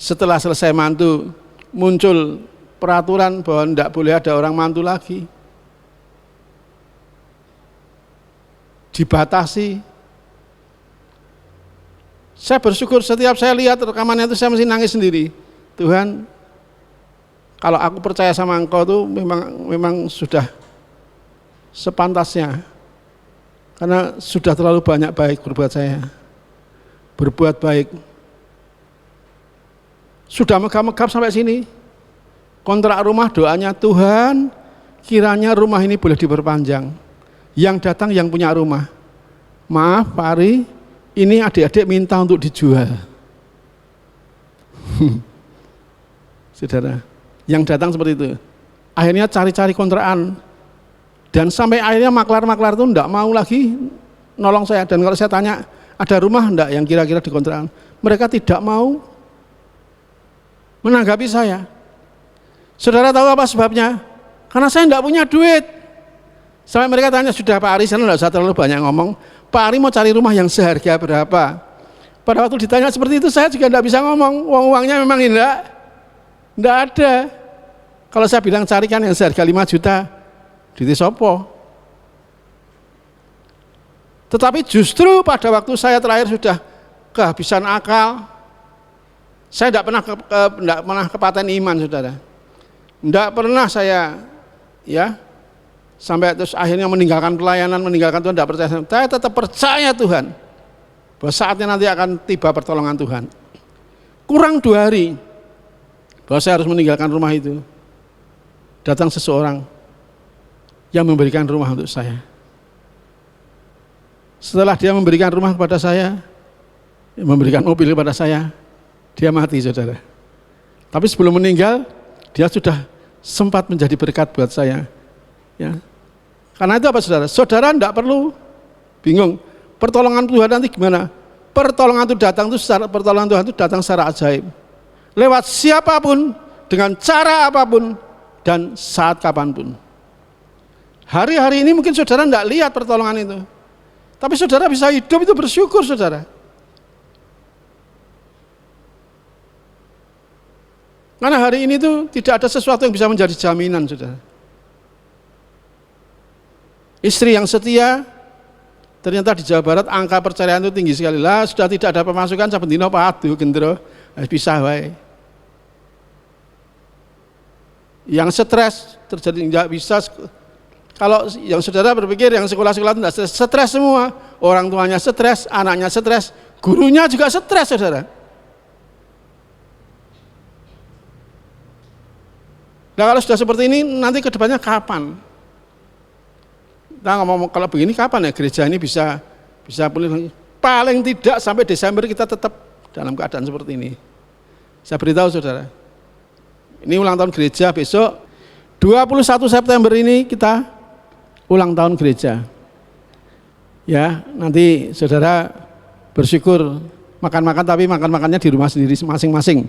Setelah selesai mantu, muncul peraturan bahwa tidak boleh ada orang mantu lagi. Dibatasi. Saya bersyukur setiap saya lihat rekamannya itu saya mesti nangis sendiri. Tuhan, kalau aku percaya sama Engkau tuh memang sudah sepantasnya. Karena sudah terlalu banyak baik berbuat saya. Berbuat baik. Sudah megap-megap sampai sini. Kontrak rumah doanya, Tuhan, kiranya rumah ini boleh diperpanjang. Yang datang yang punya rumah. Maaf Pak Ari, ini adik-adik minta untuk dijual. Saudara, yang datang seperti itu. Akhirnya cari-cari kontrakan. Dan sampai akhirnya maklar-maklar itu enggak mau lagi nolong saya. Dan kalau saya tanya, ada rumah enggak yang kira-kira di kontrakan? Mereka tidak mau menanggapi saya. Saudara tahu apa sebabnya? Karena saya enggak punya duit. Sampai mereka tanya, sudah Pak Ari, saya enggak usah terlalu banyak ngomong. Pak Ari mau cari rumah yang seharga berapa? Pada waktu ditanya seperti itu, saya juga enggak bisa ngomong. Uang-uangnya memang enggak ada. Kalau saya bilang carikan yang seharga 5 juta, duit sopo. Tetapi justru pada waktu saya terakhir sudah kehabisan akal, saya tidak pernah kepaten iman, saudara. Tidak pernah saya, ya, sampai terus akhirnya meninggalkan pelayanan, meninggalkan Tuhan, tidak percaya. Saya tetap percaya Tuhan, bahwa saatnya nanti akan tiba pertolongan Tuhan. Kurang 2 hari, bahwa saya harus meninggalkan rumah itu. Datang seseorang yang memberikan rumah untuk saya. Setelah dia memberikan rumah kepada saya, memberikan mobil kepada saya, dia mati, saudara. Tapi sebelum meninggal, dia sudah sempat menjadi berkat buat saya. Ya. Karena itu apa, saudara? Saudara tidak perlu bingung. Pertolongan Tuhan nanti gimana? Pertolongan Tuhan itu datang secara ajaib. Lewat siapapun, dengan cara apapun, dan saat kapanpun. Hari-hari ini mungkin saudara tidak lihat pertolongan itu. Tapi saudara bisa hidup itu bersyukur, saudara. Karena hari ini tuh tidak ada sesuatu yang bisa menjadi jaminan, saudara. Istri yang setia, ternyata di Jawa Barat angka perceraian itu tinggi sekali. Lah sudah tidak ada pemasukan, sabendino padu gendro, pisah wae. Yang stres terjadi tidak bisa. Kalau yang saudara berpikir yang sekolah-sekolah itu tidak stres semua, orang tuanya stres, anaknya stres, gurunya juga stres, saudara. Nah kalau sudah seperti ini, nanti kedepannya kapan? Kita ngomong kalau begini kapan ya gereja ini bisa pulih lagi? Paling tidak sampai Desember kita tetap dalam keadaan seperti ini. Saya beritahu saudara. Ini ulang tahun gereja besok 21 September ini kita ulang tahun gereja. Ya, nanti saudara bersyukur makan-makan, tapi makan-makannya di rumah sendiri masing-masing.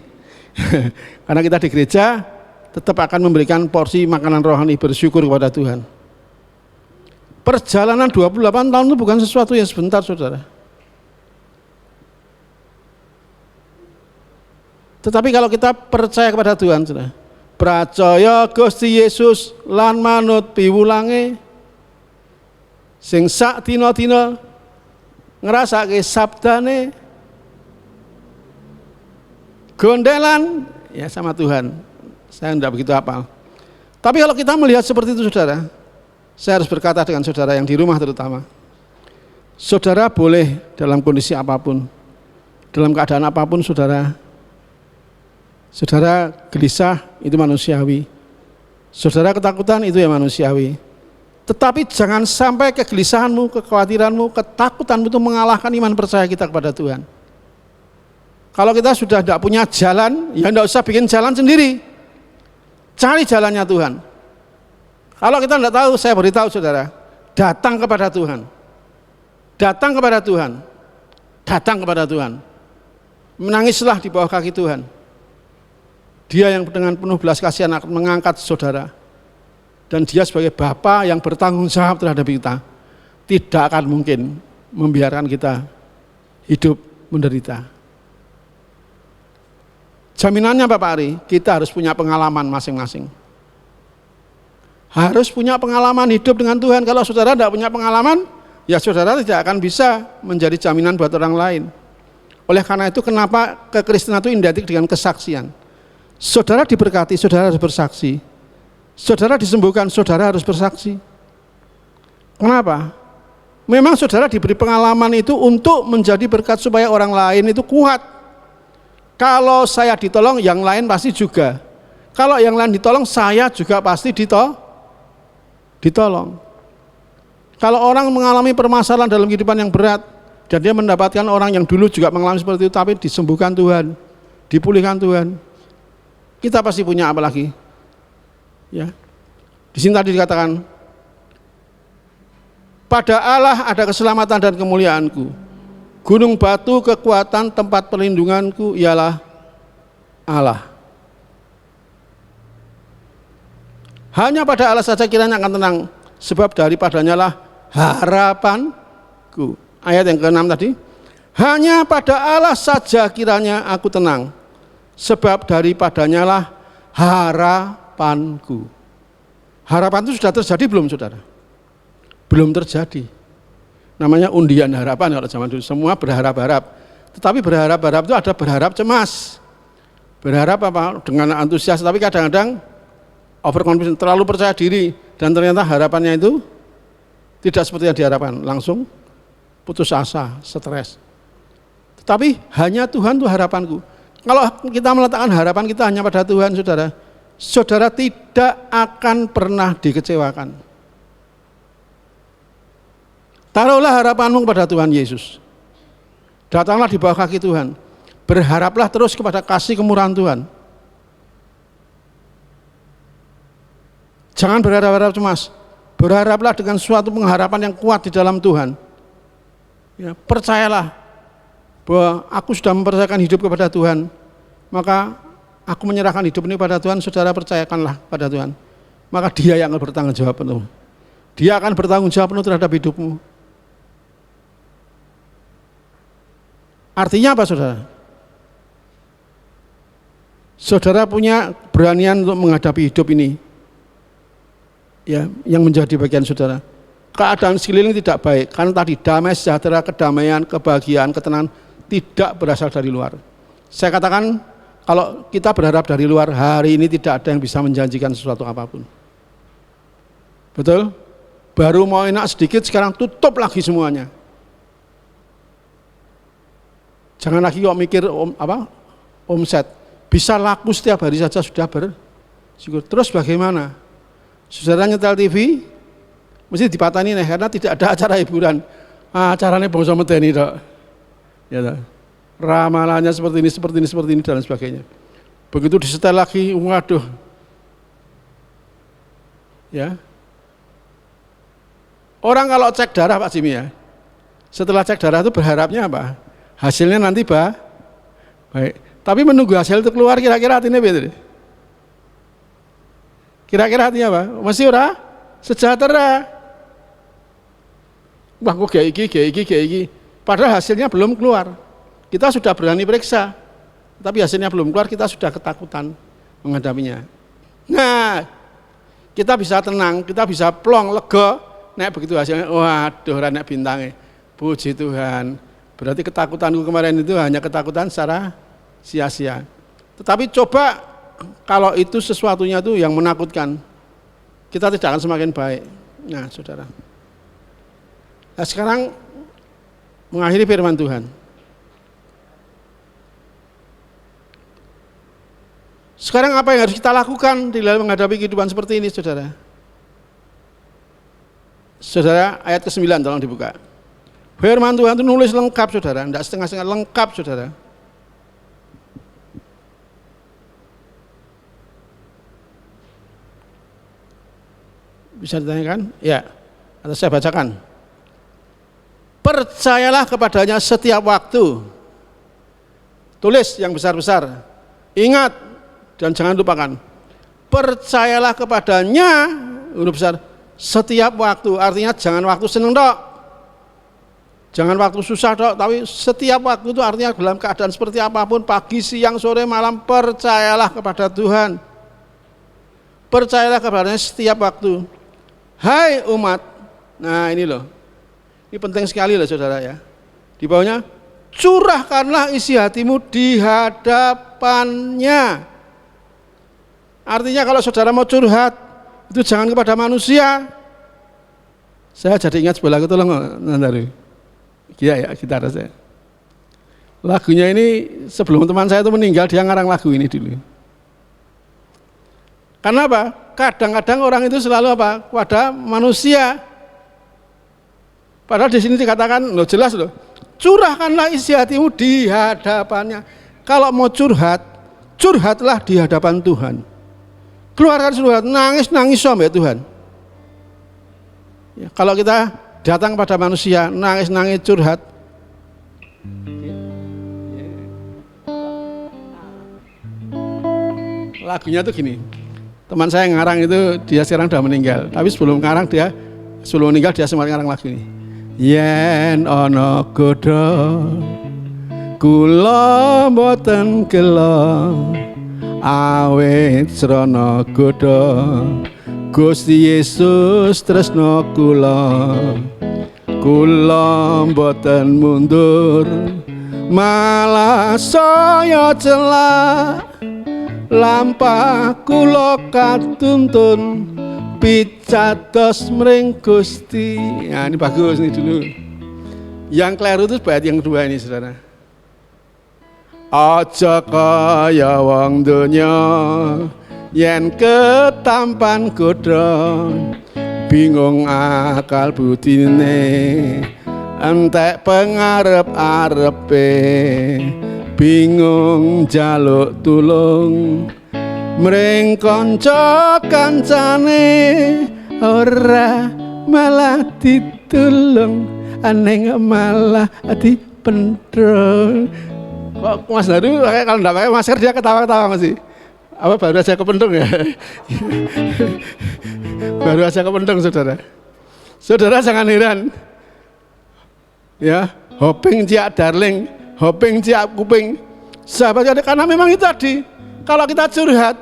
Karena kita di gereja tetap akan memberikan porsi makanan rohani, bersyukur kepada Tuhan. Perjalanan 28 tahun itu bukan sesuatu yang sebentar, saudara. Tetapi kalau kita percaya kepada Tuhan, saudara, percaya Gusti Yesus lan manut piwulange sing sak dina-dina ngrasake sabdane gondelan ya sama Tuhan. Saya tidak begitu hafal. Tapi kalau kita melihat seperti itu, saudara, saya harus berkata dengan saudara yang di rumah terutama, saudara boleh dalam kondisi apapun, dalam keadaan apapun, saudara gelisah itu manusiawi, saudara ketakutan itu ya manusiawi. Tetapi jangan sampai kegelisahanmu, kekhawatiranmu, ketakutanmu itu mengalahkan iman percaya kita kepada Tuhan. Kalau kita sudah tidak punya jalan, ya tidak usah bikin jalan sendiri, cari jalannya Tuhan. Kalau kita tidak tahu, saya beritahu saudara, datang kepada Tuhan, datang kepada Tuhan, datang kepada Tuhan, menangislah di bawah kaki Tuhan. Dia yang dengan penuh belas kasihan akan mengangkat saudara. Dan dia sebagai Bapa yang bertanggung jawab terhadap kita, tidak akan mungkin membiarkan kita hidup menderita. Jaminannya Bapak Ari, kita harus punya pengalaman masing-masing. Harus punya pengalaman hidup dengan Tuhan. Kalau saudara tidak punya pengalaman, ya saudara tidak akan bisa menjadi jaminan buat orang lain. Oleh karena itu kenapa kekristenan itu identik dengan kesaksian. Saudara diberkati, saudara harus bersaksi. Saudara disembuhkan, saudara harus bersaksi. Kenapa? Memang saudara diberi pengalaman itu untuk menjadi berkat supaya orang lain itu kuat. Kalau saya ditolong, yang lain pasti juga. Kalau yang lain ditolong, saya juga pasti ditolong. Kalau orang mengalami permasalahan dalam kehidupan yang berat, dan dia mendapatkan orang yang dulu juga mengalami seperti itu, tapi disembuhkan Tuhan, dipulihkan Tuhan, kita pasti punya apa lagi? Ya. Di sini tadi dikatakan, pada Allah ada keselamatan dan kemuliaanku. Gunung batu kekuatan tempat perlindunganku ialah Allah. Hanya pada Allah saja kiranya akan tenang, sebab daripadanya lah harapanku. Ayat yang ke-6 tadi, hanya pada Allah saja kiranya aku tenang, sebab daripadanya lah harapanku. Harapan itu sudah terjadi belum saudara? Belum terjadi. Namanya undian harapan kalau zaman dulu, semua berharap-harap. Tetapi berharap-harap itu ada berharap cemas. Berharap apa? Dengan antusias, tapi kadang-kadang overconfident, terlalu percaya diri, dan ternyata harapannya itu tidak seperti yang diharapkan, langsung putus asa, stres. Tetapi hanya Tuhan itu harapanku. Kalau kita meletakkan harapan kita hanya pada Tuhan, saudara, saudara tidak akan pernah dikecewakan. Taruhlah harapanmu kepada Tuhan Yesus. Datanglah di bawah kaki Tuhan. Berharaplah terus kepada kasih kemurahan Tuhan. Jangan berharap-harap cemas. Berharaplah dengan suatu pengharapan yang kuat di dalam Tuhan. Ya, percayalah bahwa aku sudah mempercayakan hidup kepada Tuhan. Maka aku menyerahkan hidup ini pada Tuhan, saudara percayakanlah pada Tuhan. Maka Dia yang akan bertanggung jawab penuh. Dia akan bertanggung jawab penuh terhadap hidupmu. Artinya apa saudara? Saudara punya beranian untuk menghadapi hidup ini, ya, yang menjadi bagian saudara. Keadaan sekeliling tidak baik, karena tadi damai sejahtera, kedamaian, kebahagiaan, ketenangan tidak berasal dari luar. Saya katakan, kalau kita berharap dari luar, hari ini tidak ada yang bisa menjanjikan sesuatu apapun. Betul? Baru mau enak sedikit, sekarang tutup lagi semuanya. Jangan lagi kok mikir omset. Bisa laku setiap hari saja sudah bersyukur. Terus bagaimana? Saudara nyetel TV, mesti dipatani nih, karena tidak ada acara hiburan. Acaranya bangsa medeni dok. Ya, dok. Ramalannya seperti ini, dan sebagainya. Begitu disetel lagi, waduh. Ya. Orang kalau cek darah Pak Jimmy ya, setelah cek darah itu berharapnya apa? Hasilnya nanti baik. Tapi menunggu hasil itu keluar, kira-kira artinya beda. Kira-kira artinya apa? Masih ora sejahtera. Wah, kok kayak iki. Padahal hasilnya belum keluar. Kita sudah berani periksa, tapi hasilnya belum keluar, kita sudah ketakutan menghadapinya. Nah, kita bisa tenang, kita bisa plong, lega. Nek begitu hasilnya, waduh, nek bintangnya. Puji Tuhan. Berarti ketakutanku kemarin itu hanya ketakutan secara sia-sia. Tetapi coba kalau itu sesuatunya itu yang menakutkan, kita tidak akan semakin baik. Nah, saudara. Nah, sekarang mengakhiri firman Tuhan. Sekarang apa yang harus kita lakukan di dalam menghadapi kehidupan seperti ini, saudara? Saudara, ayat ke-9 tolong dibuka. Firman Tuhan itu nulis lengkap saudara, tidak setengah-setengah, lengkap saudara. Bisa ditanyakan? Ya, atau saya bacakan. Percayalah kepadanya setiap waktu. Tulis yang besar-besar. Ingat dan jangan lupakan. Percayalah kepadanya, huruf besar, setiap waktu. Artinya jangan waktu seneng dok. Jangan waktu susah dok, tapi setiap waktu itu artinya dalam keadaan seperti apapun, pagi, siang, sore, malam, percayalah kepada Tuhan. Percayalah kepadanya setiap waktu. Hai umat, nah ini loh, ini penting sekali loh saudara ya. Di bawahnya, curahkanlah isi hatimu di hadapannya. Artinya kalau saudara mau curhat, itu jangan kepada manusia. Saya jadi ingat sebuah lagu, tolong nandaru. Iya ya, gitar saya. Lagunya ini sebelum teman saya itu meninggal, dia ngarang lagu ini dulu. Karena apa? Kadang-kadang orang itu selalu apa? Kepada manusia. Padahal di sini dikatakan, loh jelas loh, curahkanlah isi hatimu di hadapannya. Kalau mau curhat, curhatlah di hadapan Tuhan. Keluarkan surat, nangis sampai Tuhan. Ya, kalau kita datang pada manusia, nangis curhat. Lagunya tuh gini. Teman saya yang ngarang itu dia sekarang sudah meninggal. Tapi sebelum meninggal dia sempat ngarang lagu ini. Yen ana godha kula mboten gela awit srana godha Gusti Yesus tresno kula mboten mundur malah saya celak lampah kula katuntun picados mring Gusti. Nah, ini bagus nih dulu. Yang keliru itu bait yang kedua ini saudara. Aja kaya wong donya yen ketampan godha bingung akal budine entek pengarep-arepe bingung jaluk tulung mring kanca kancane ora malah ditulung aneng malah dipendrong. Kok Mas Daru kalau enggak pakai masker dia ketawa-ketawa masih. Apa baru aja kependung ya? Baru aja kependung saudara. Saudara jangan heran. Ya, hoping ciak darling, hoping ciak kuping. Sahabat karena memang itu tadi. Kalau kita curhat,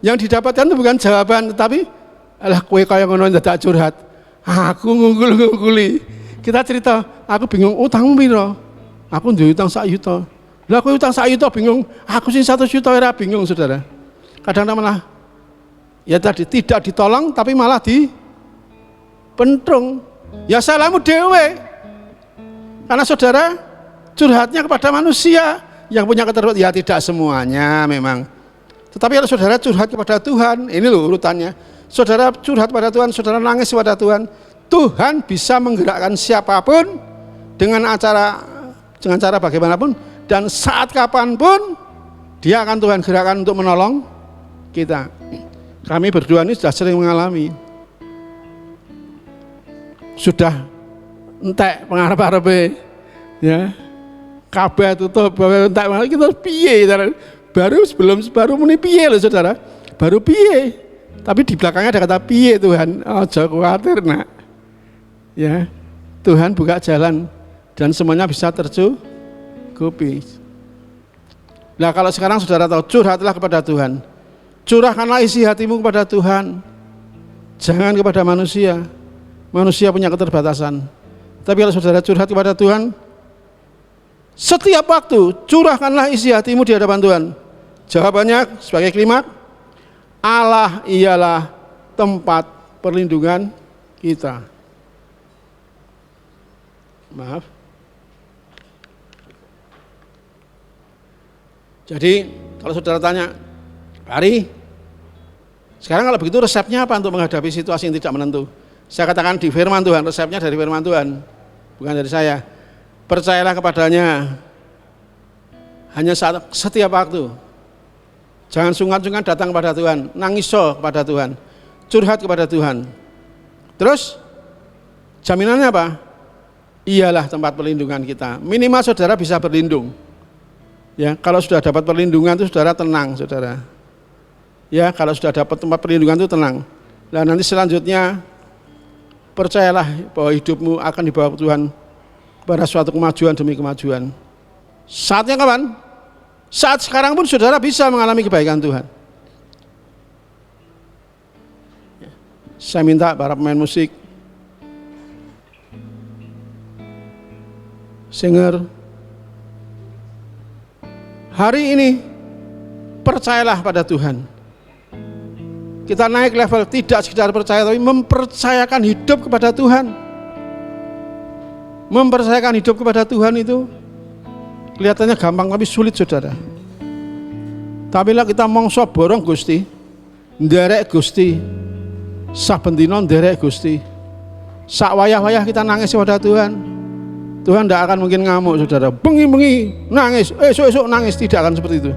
yang didapatkan itu bukan jawaban, tetapi alah kue kaya ngono dadak curhat. Aku ngungkuli. Kita cerita, aku bingung utangmu piro? Aku duwe utang 1 juta. Lah aku utang 1 juta bingung, aku sih 1 juta ora bingung saudara. Kadang-kadang malah ya tadi tidak ditolong tapi malah dipentrung. Ya salahmu dewe. Karena saudara curhatnya kepada manusia yang punya keterbatasan, ya tidak semuanya memang. Tetapi kalau saudara curhat kepada Tuhan, ini loh urutannya. Saudara curhat pada Tuhan, saudara nangis kepada Tuhan, Tuhan bisa menggerakkan siapapun dengan cara bagaimanapun. Dan saat kapanpun dia akan Tuhan gerakkan untuk menolong kita. Kami berdua ini sudah sering mengalami. Sudah entek pengarep-arepe ya. Kabeh tutup, entek kita piye baru muni piye loh saudara. Baru piye. Tapi di belakangnya ada kata piye Tuhan. Aja khawatir nak. Ya. Tuhan buka jalan dan semuanya bisa tercukupi. Nah kalau sekarang saudara tahu, curhatlah kepada Tuhan. Curahkanlah isi hatimu kepada Tuhan. Jangan kepada manusia. Manusia punya keterbatasan. Tapi kalau saudara curhat kepada Tuhan, setiap waktu curahkanlah isi hatimu di hadapan Tuhan. Jawabannya sebagai kalimat, Allah ialah tempat perlindungan kita. Maaf. Jadi kalau saudara tanya, Ari, sekarang kalau begitu resepnya apa untuk menghadapi situasi yang tidak menentu? Saya katakan di firman Tuhan, resepnya dari firman Tuhan, bukan dari saya. Percayalah kepadanya, hanya setiap waktu. Jangan sungkan-sungkan datang kepada Tuhan, nangis kepada Tuhan, curhat kepada Tuhan. Terus jaminannya apa? Ialah tempat perlindungan kita. Minimal saudara bisa berlindung. Ya, kalau sudah dapat perlindungan itu saudara tenang, saudara. Ya, kalau sudah dapat tempat perlindungan itu tenang. Nah, nanti selanjutnya percayalah bahwa hidupmu akan dibawa Tuhan pada suatu kemajuan demi kemajuan. Saatnya kapan? Saat sekarang pun saudara bisa mengalami kebaikan Tuhan. Saya minta para pemain musik, singer, hari ini percayalah pada Tuhan. Kita naik level, tidak sekedar percaya, tapi mempercayakan hidup kepada Tuhan. Mempercayakan hidup kepada Tuhan itu kelihatannya gampang, tapi sulit saudara. Tapi lah kita mongso borong Gusti, nderek Gusti, saben dina nderek Gusti. Sak wayah-wayah kita nangis kepada Tuhan. Tuhan tidak akan mungkin ngamuk saudara, bengi-bengi nangis, esok-esok nangis, tidak akan seperti itu.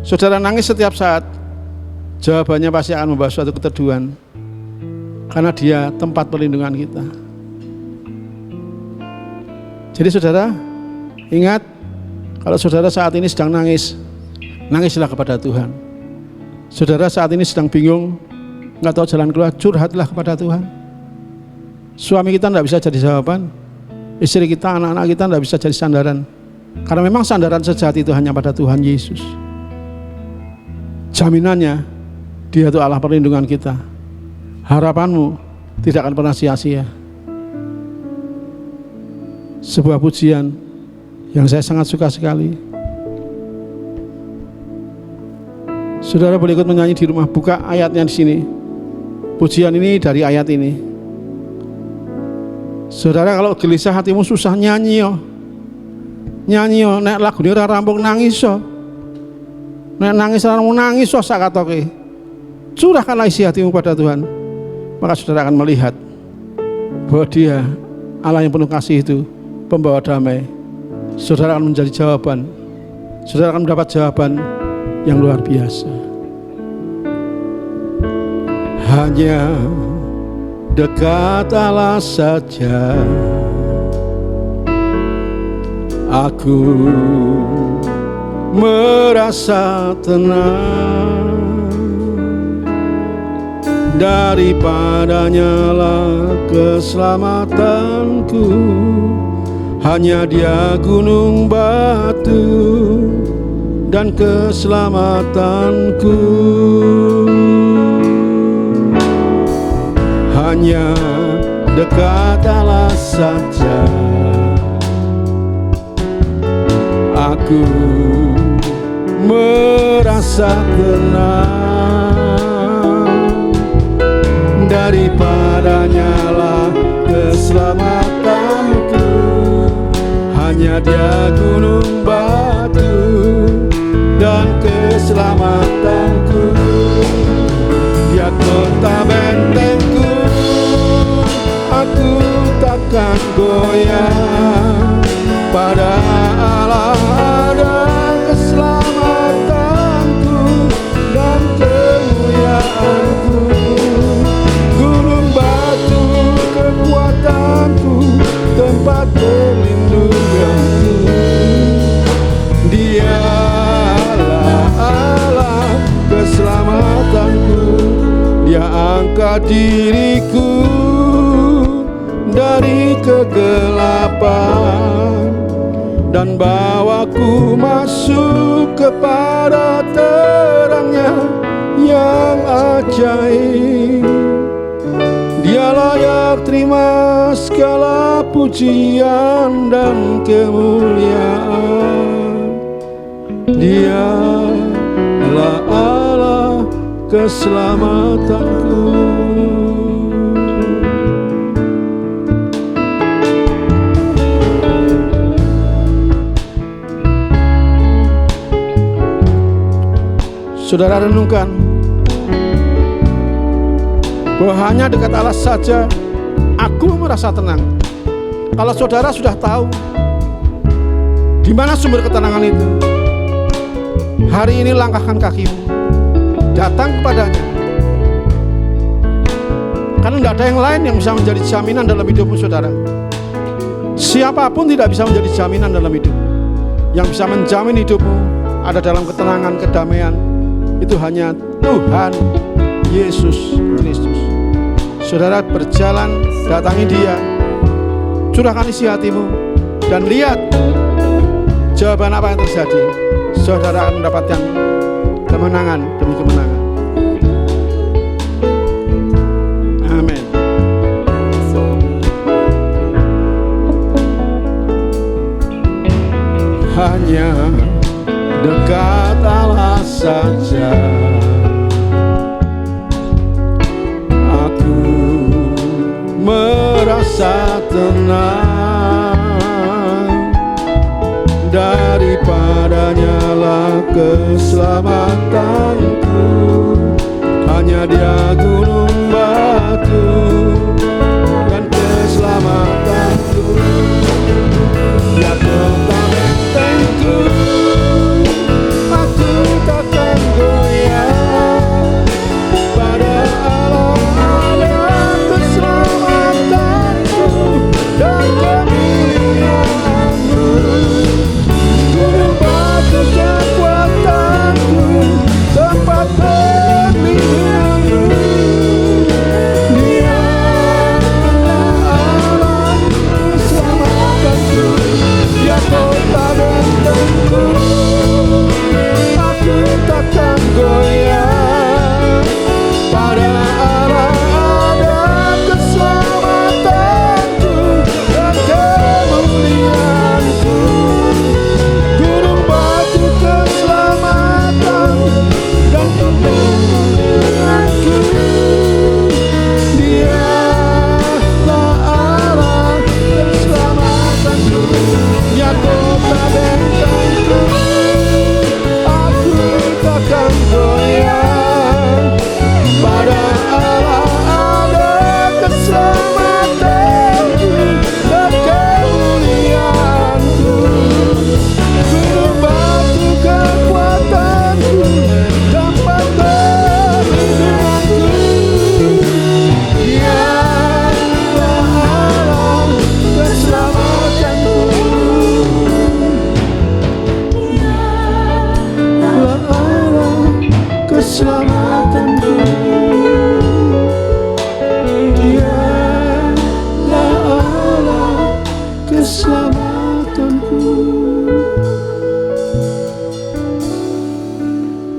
Saudara nangis setiap saat, jawabannya pasti akan membawa suatu keteduhan, karena Dia tempat perlindungan kita. Jadi saudara, ingat, kalau saudara saat ini sedang nangis, nangislah kepada Tuhan. Saudara saat ini sedang bingung, nggak tahu jalan keluar, curhatlah kepada Tuhan. Suami kita tidak bisa jadi jawaban, istri kita, anak-anak kita tidak bisa jadi sandaran, karena memang sandaran sejati itu hanya pada Tuhan Yesus. Jaminannya, Dia itu Allah perlindungan kita. Harapanmu tidak akan pernah sia-sia. Sebuah pujian yang saya sangat suka sekali. Saudara boleh ikut menyanyi di rumah, buka ayatnya di sini. Pujian ini dari ayat ini. Saudara kalau gelisah hatimu susah nyanyi yo. Nyanyi yo, nek lagu ini ora rampung nangis yo. Nek nangis ora rampung nangis yo sak katoke. Curahkanlah isi hatimu pada Tuhan. Maka saudara akan melihat bahwa Dia Allah yang penuh kasih itu, pembawa damai. Saudara akan menjadi jawaban. Saudara akan mendapat jawaban yang luar biasa. Hanya dekat Allah saja aku merasa tenang, daripadanya lah keselamatanku. Hanya Dia gunung batu dan keselamatanku. Hanya dekat Allah saja aku merasa tenang, daripadanya lah keselamatanku. Hanya Dia gunung batu dan keselamatanku. Dia kota bentengku, aku takkan goyah. Pada Allah ada keselamatanku dan kemuliaanku. Gunung batu kekuatanku, tempat perlindunganku. Dialah Allah keselamatanku. Dia angkat diriku dari kegelapan dan bawaku masuk kepada terangnya yang ajaib. Dia layak terima segala pujian dan kemuliaan. Dialah Allah keselamatanku. Saudara renungkan bahwa hanya dekat Allah saja aku merasa tenang. Kalau saudara sudah tahu di mana sumber ketenangan itu, hari ini langkahkan kakimu, datang kepadanya. Karena tidak ada yang lain yang bisa menjadi jaminan dalam hidupmu saudara. Siapapun tidak bisa menjadi jaminan dalam hidup. Yang bisa menjamin hidupmu ada dalam ketenangan, kedamaian, itu hanya Tuhan Yesus Kristus. Saudara berjalan, datangi Dia, curahkan isi hatimu, Dan lihat jawaban apa yang terjadi. Saudara akan mendapatkan kemenangan demi kemenangan. Amin. Hanya dekat Allah saja aku merasa tenang, daripadanya lah keselamatanku. Hanya Dia gunung batu dan keselamatanku. Dia kota bentengku, aku takkan goyah. Pada Allah ada keselamatanku dan kemuliaanmu. Gunung batu kekuatanku, tempat perlindunganmu. Dia Allah keselamatanku. Dia kota bentengku, aku takkan goyah. Pada Allah ada keselamatanku dan kemuliaanku. Gunung batu keselamatan dan kemuliaanku. Dialah Allah keselamatanku. Ya kota bentengku, aku takkan goyah. Pada Allah ada keselamatanku dan kemuliaanku. Gunung batu kekuatanku, tempat perlindunganku. Dialah Allah keselamatanku. Dialah Allah keselamatanku. Dialah Allah keselamatanku.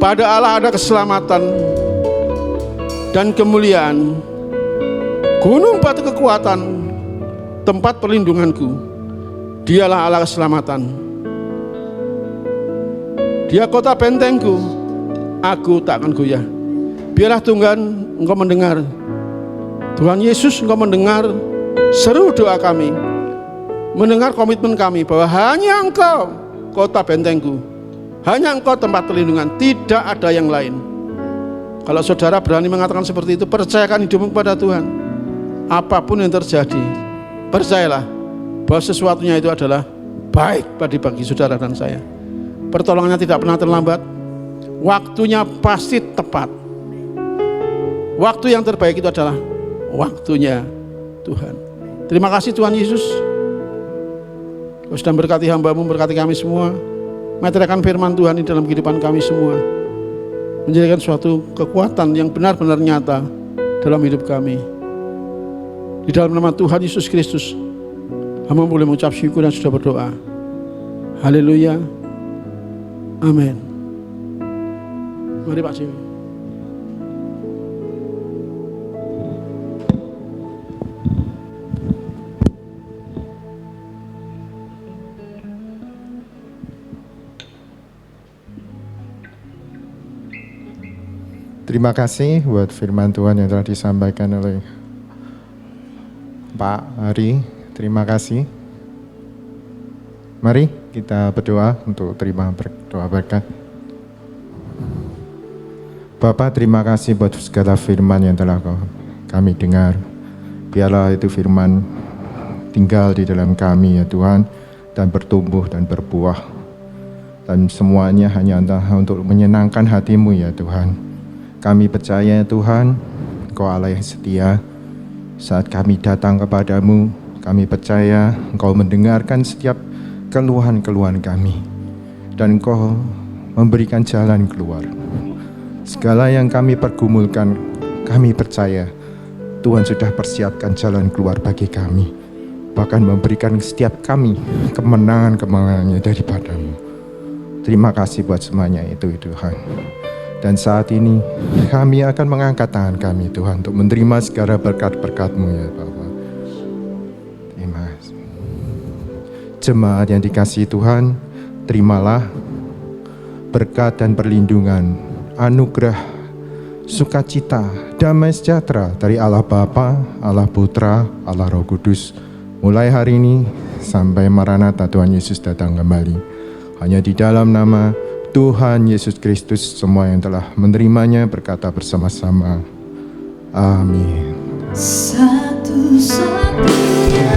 Pada Allah ada keselamatan dan kemuliaan. Gunung batu kekuatan, tempat perlindunganku. Dialah Allah keselamatan. Dia kota bentengku, aku tak akan goyah. Biarlah Tuhan Engkau mendengar, Tuhan Yesus Engkau mendengar seru doa kami, mendengar komitmen kami bahwa hanya Engkau kota bentengku, hanya Engkau tempat perlindungan, tidak ada yang lain. Kalau saudara berani mengatakan seperti itu, percayakan hidupmu kepada Tuhan. Apapun yang terjadi, percayalah bahwa sesuatunya itu adalah baik bagi saudara dan saya. Pertolongannya tidak pernah terlambat. Waktunya pasti tepat. Waktu yang terbaik itu adalah waktunya Tuhan. Terima kasih Tuhan Yesus. Kau sudah berkati hamba-Mu, berkati kami semua. Meteraikan firman Tuhan di dalam kehidupan kami semua. Menjadikan suatu kekuatan yang benar-benar nyata dalam hidup kami. Di dalam nama Tuhan Yesus Kristus, hamba boleh mengucap syukur dan sudah berdoa. Haleluya. Amin. Mari Pak Jimmy. Terima kasih buat firman Tuhan yang telah disampaikan oleh Pak Ari. Terima kasih. Mari kita berdoa untuk terima doa berkat. Bapak, terima kasih buat segala firman yang telah kami dengar. Biarlah itu firman tinggal di dalam kami ya Tuhan, dan bertumbuh dan berbuah. Dan semuanya hanya untuk menyenangkan hati-Mu ya Tuhan. Kami percaya Tuhan, Engkau Allah yang setia. Saat kami datang kepadamu, kami percaya Engkau mendengarkan setiap keluhan-keluhan kami, dan Engkau memberikan jalan keluar. Segala yang kami pergumulkan, kami percaya Tuhan sudah persiapkan jalan keluar bagi kami. bahkan memberikan setiap kami kemenangan-kemenangannya daripadamu. Terima kasih buat semuanya itu Tuhan. Dan saat ini kami akan mengangkat tangan kami Tuhan untuk menerima segala berkat-berkat-Mu ya Bapa. Terima kasih. Jemaat yang dikasihi Tuhan, terimalah berkat dan perlindungan, anugerah, sukacita, damai sejahtera dari Allah Bapa, Allah Putra, Allah Roh Kudus, mulai hari ini sampai Maranatha Tuhan Yesus datang kembali. Hanya di dalam nama Tuhan Yesus Kristus semua yang telah menerimanya berkata bersama-sama, amin. Satu-satunya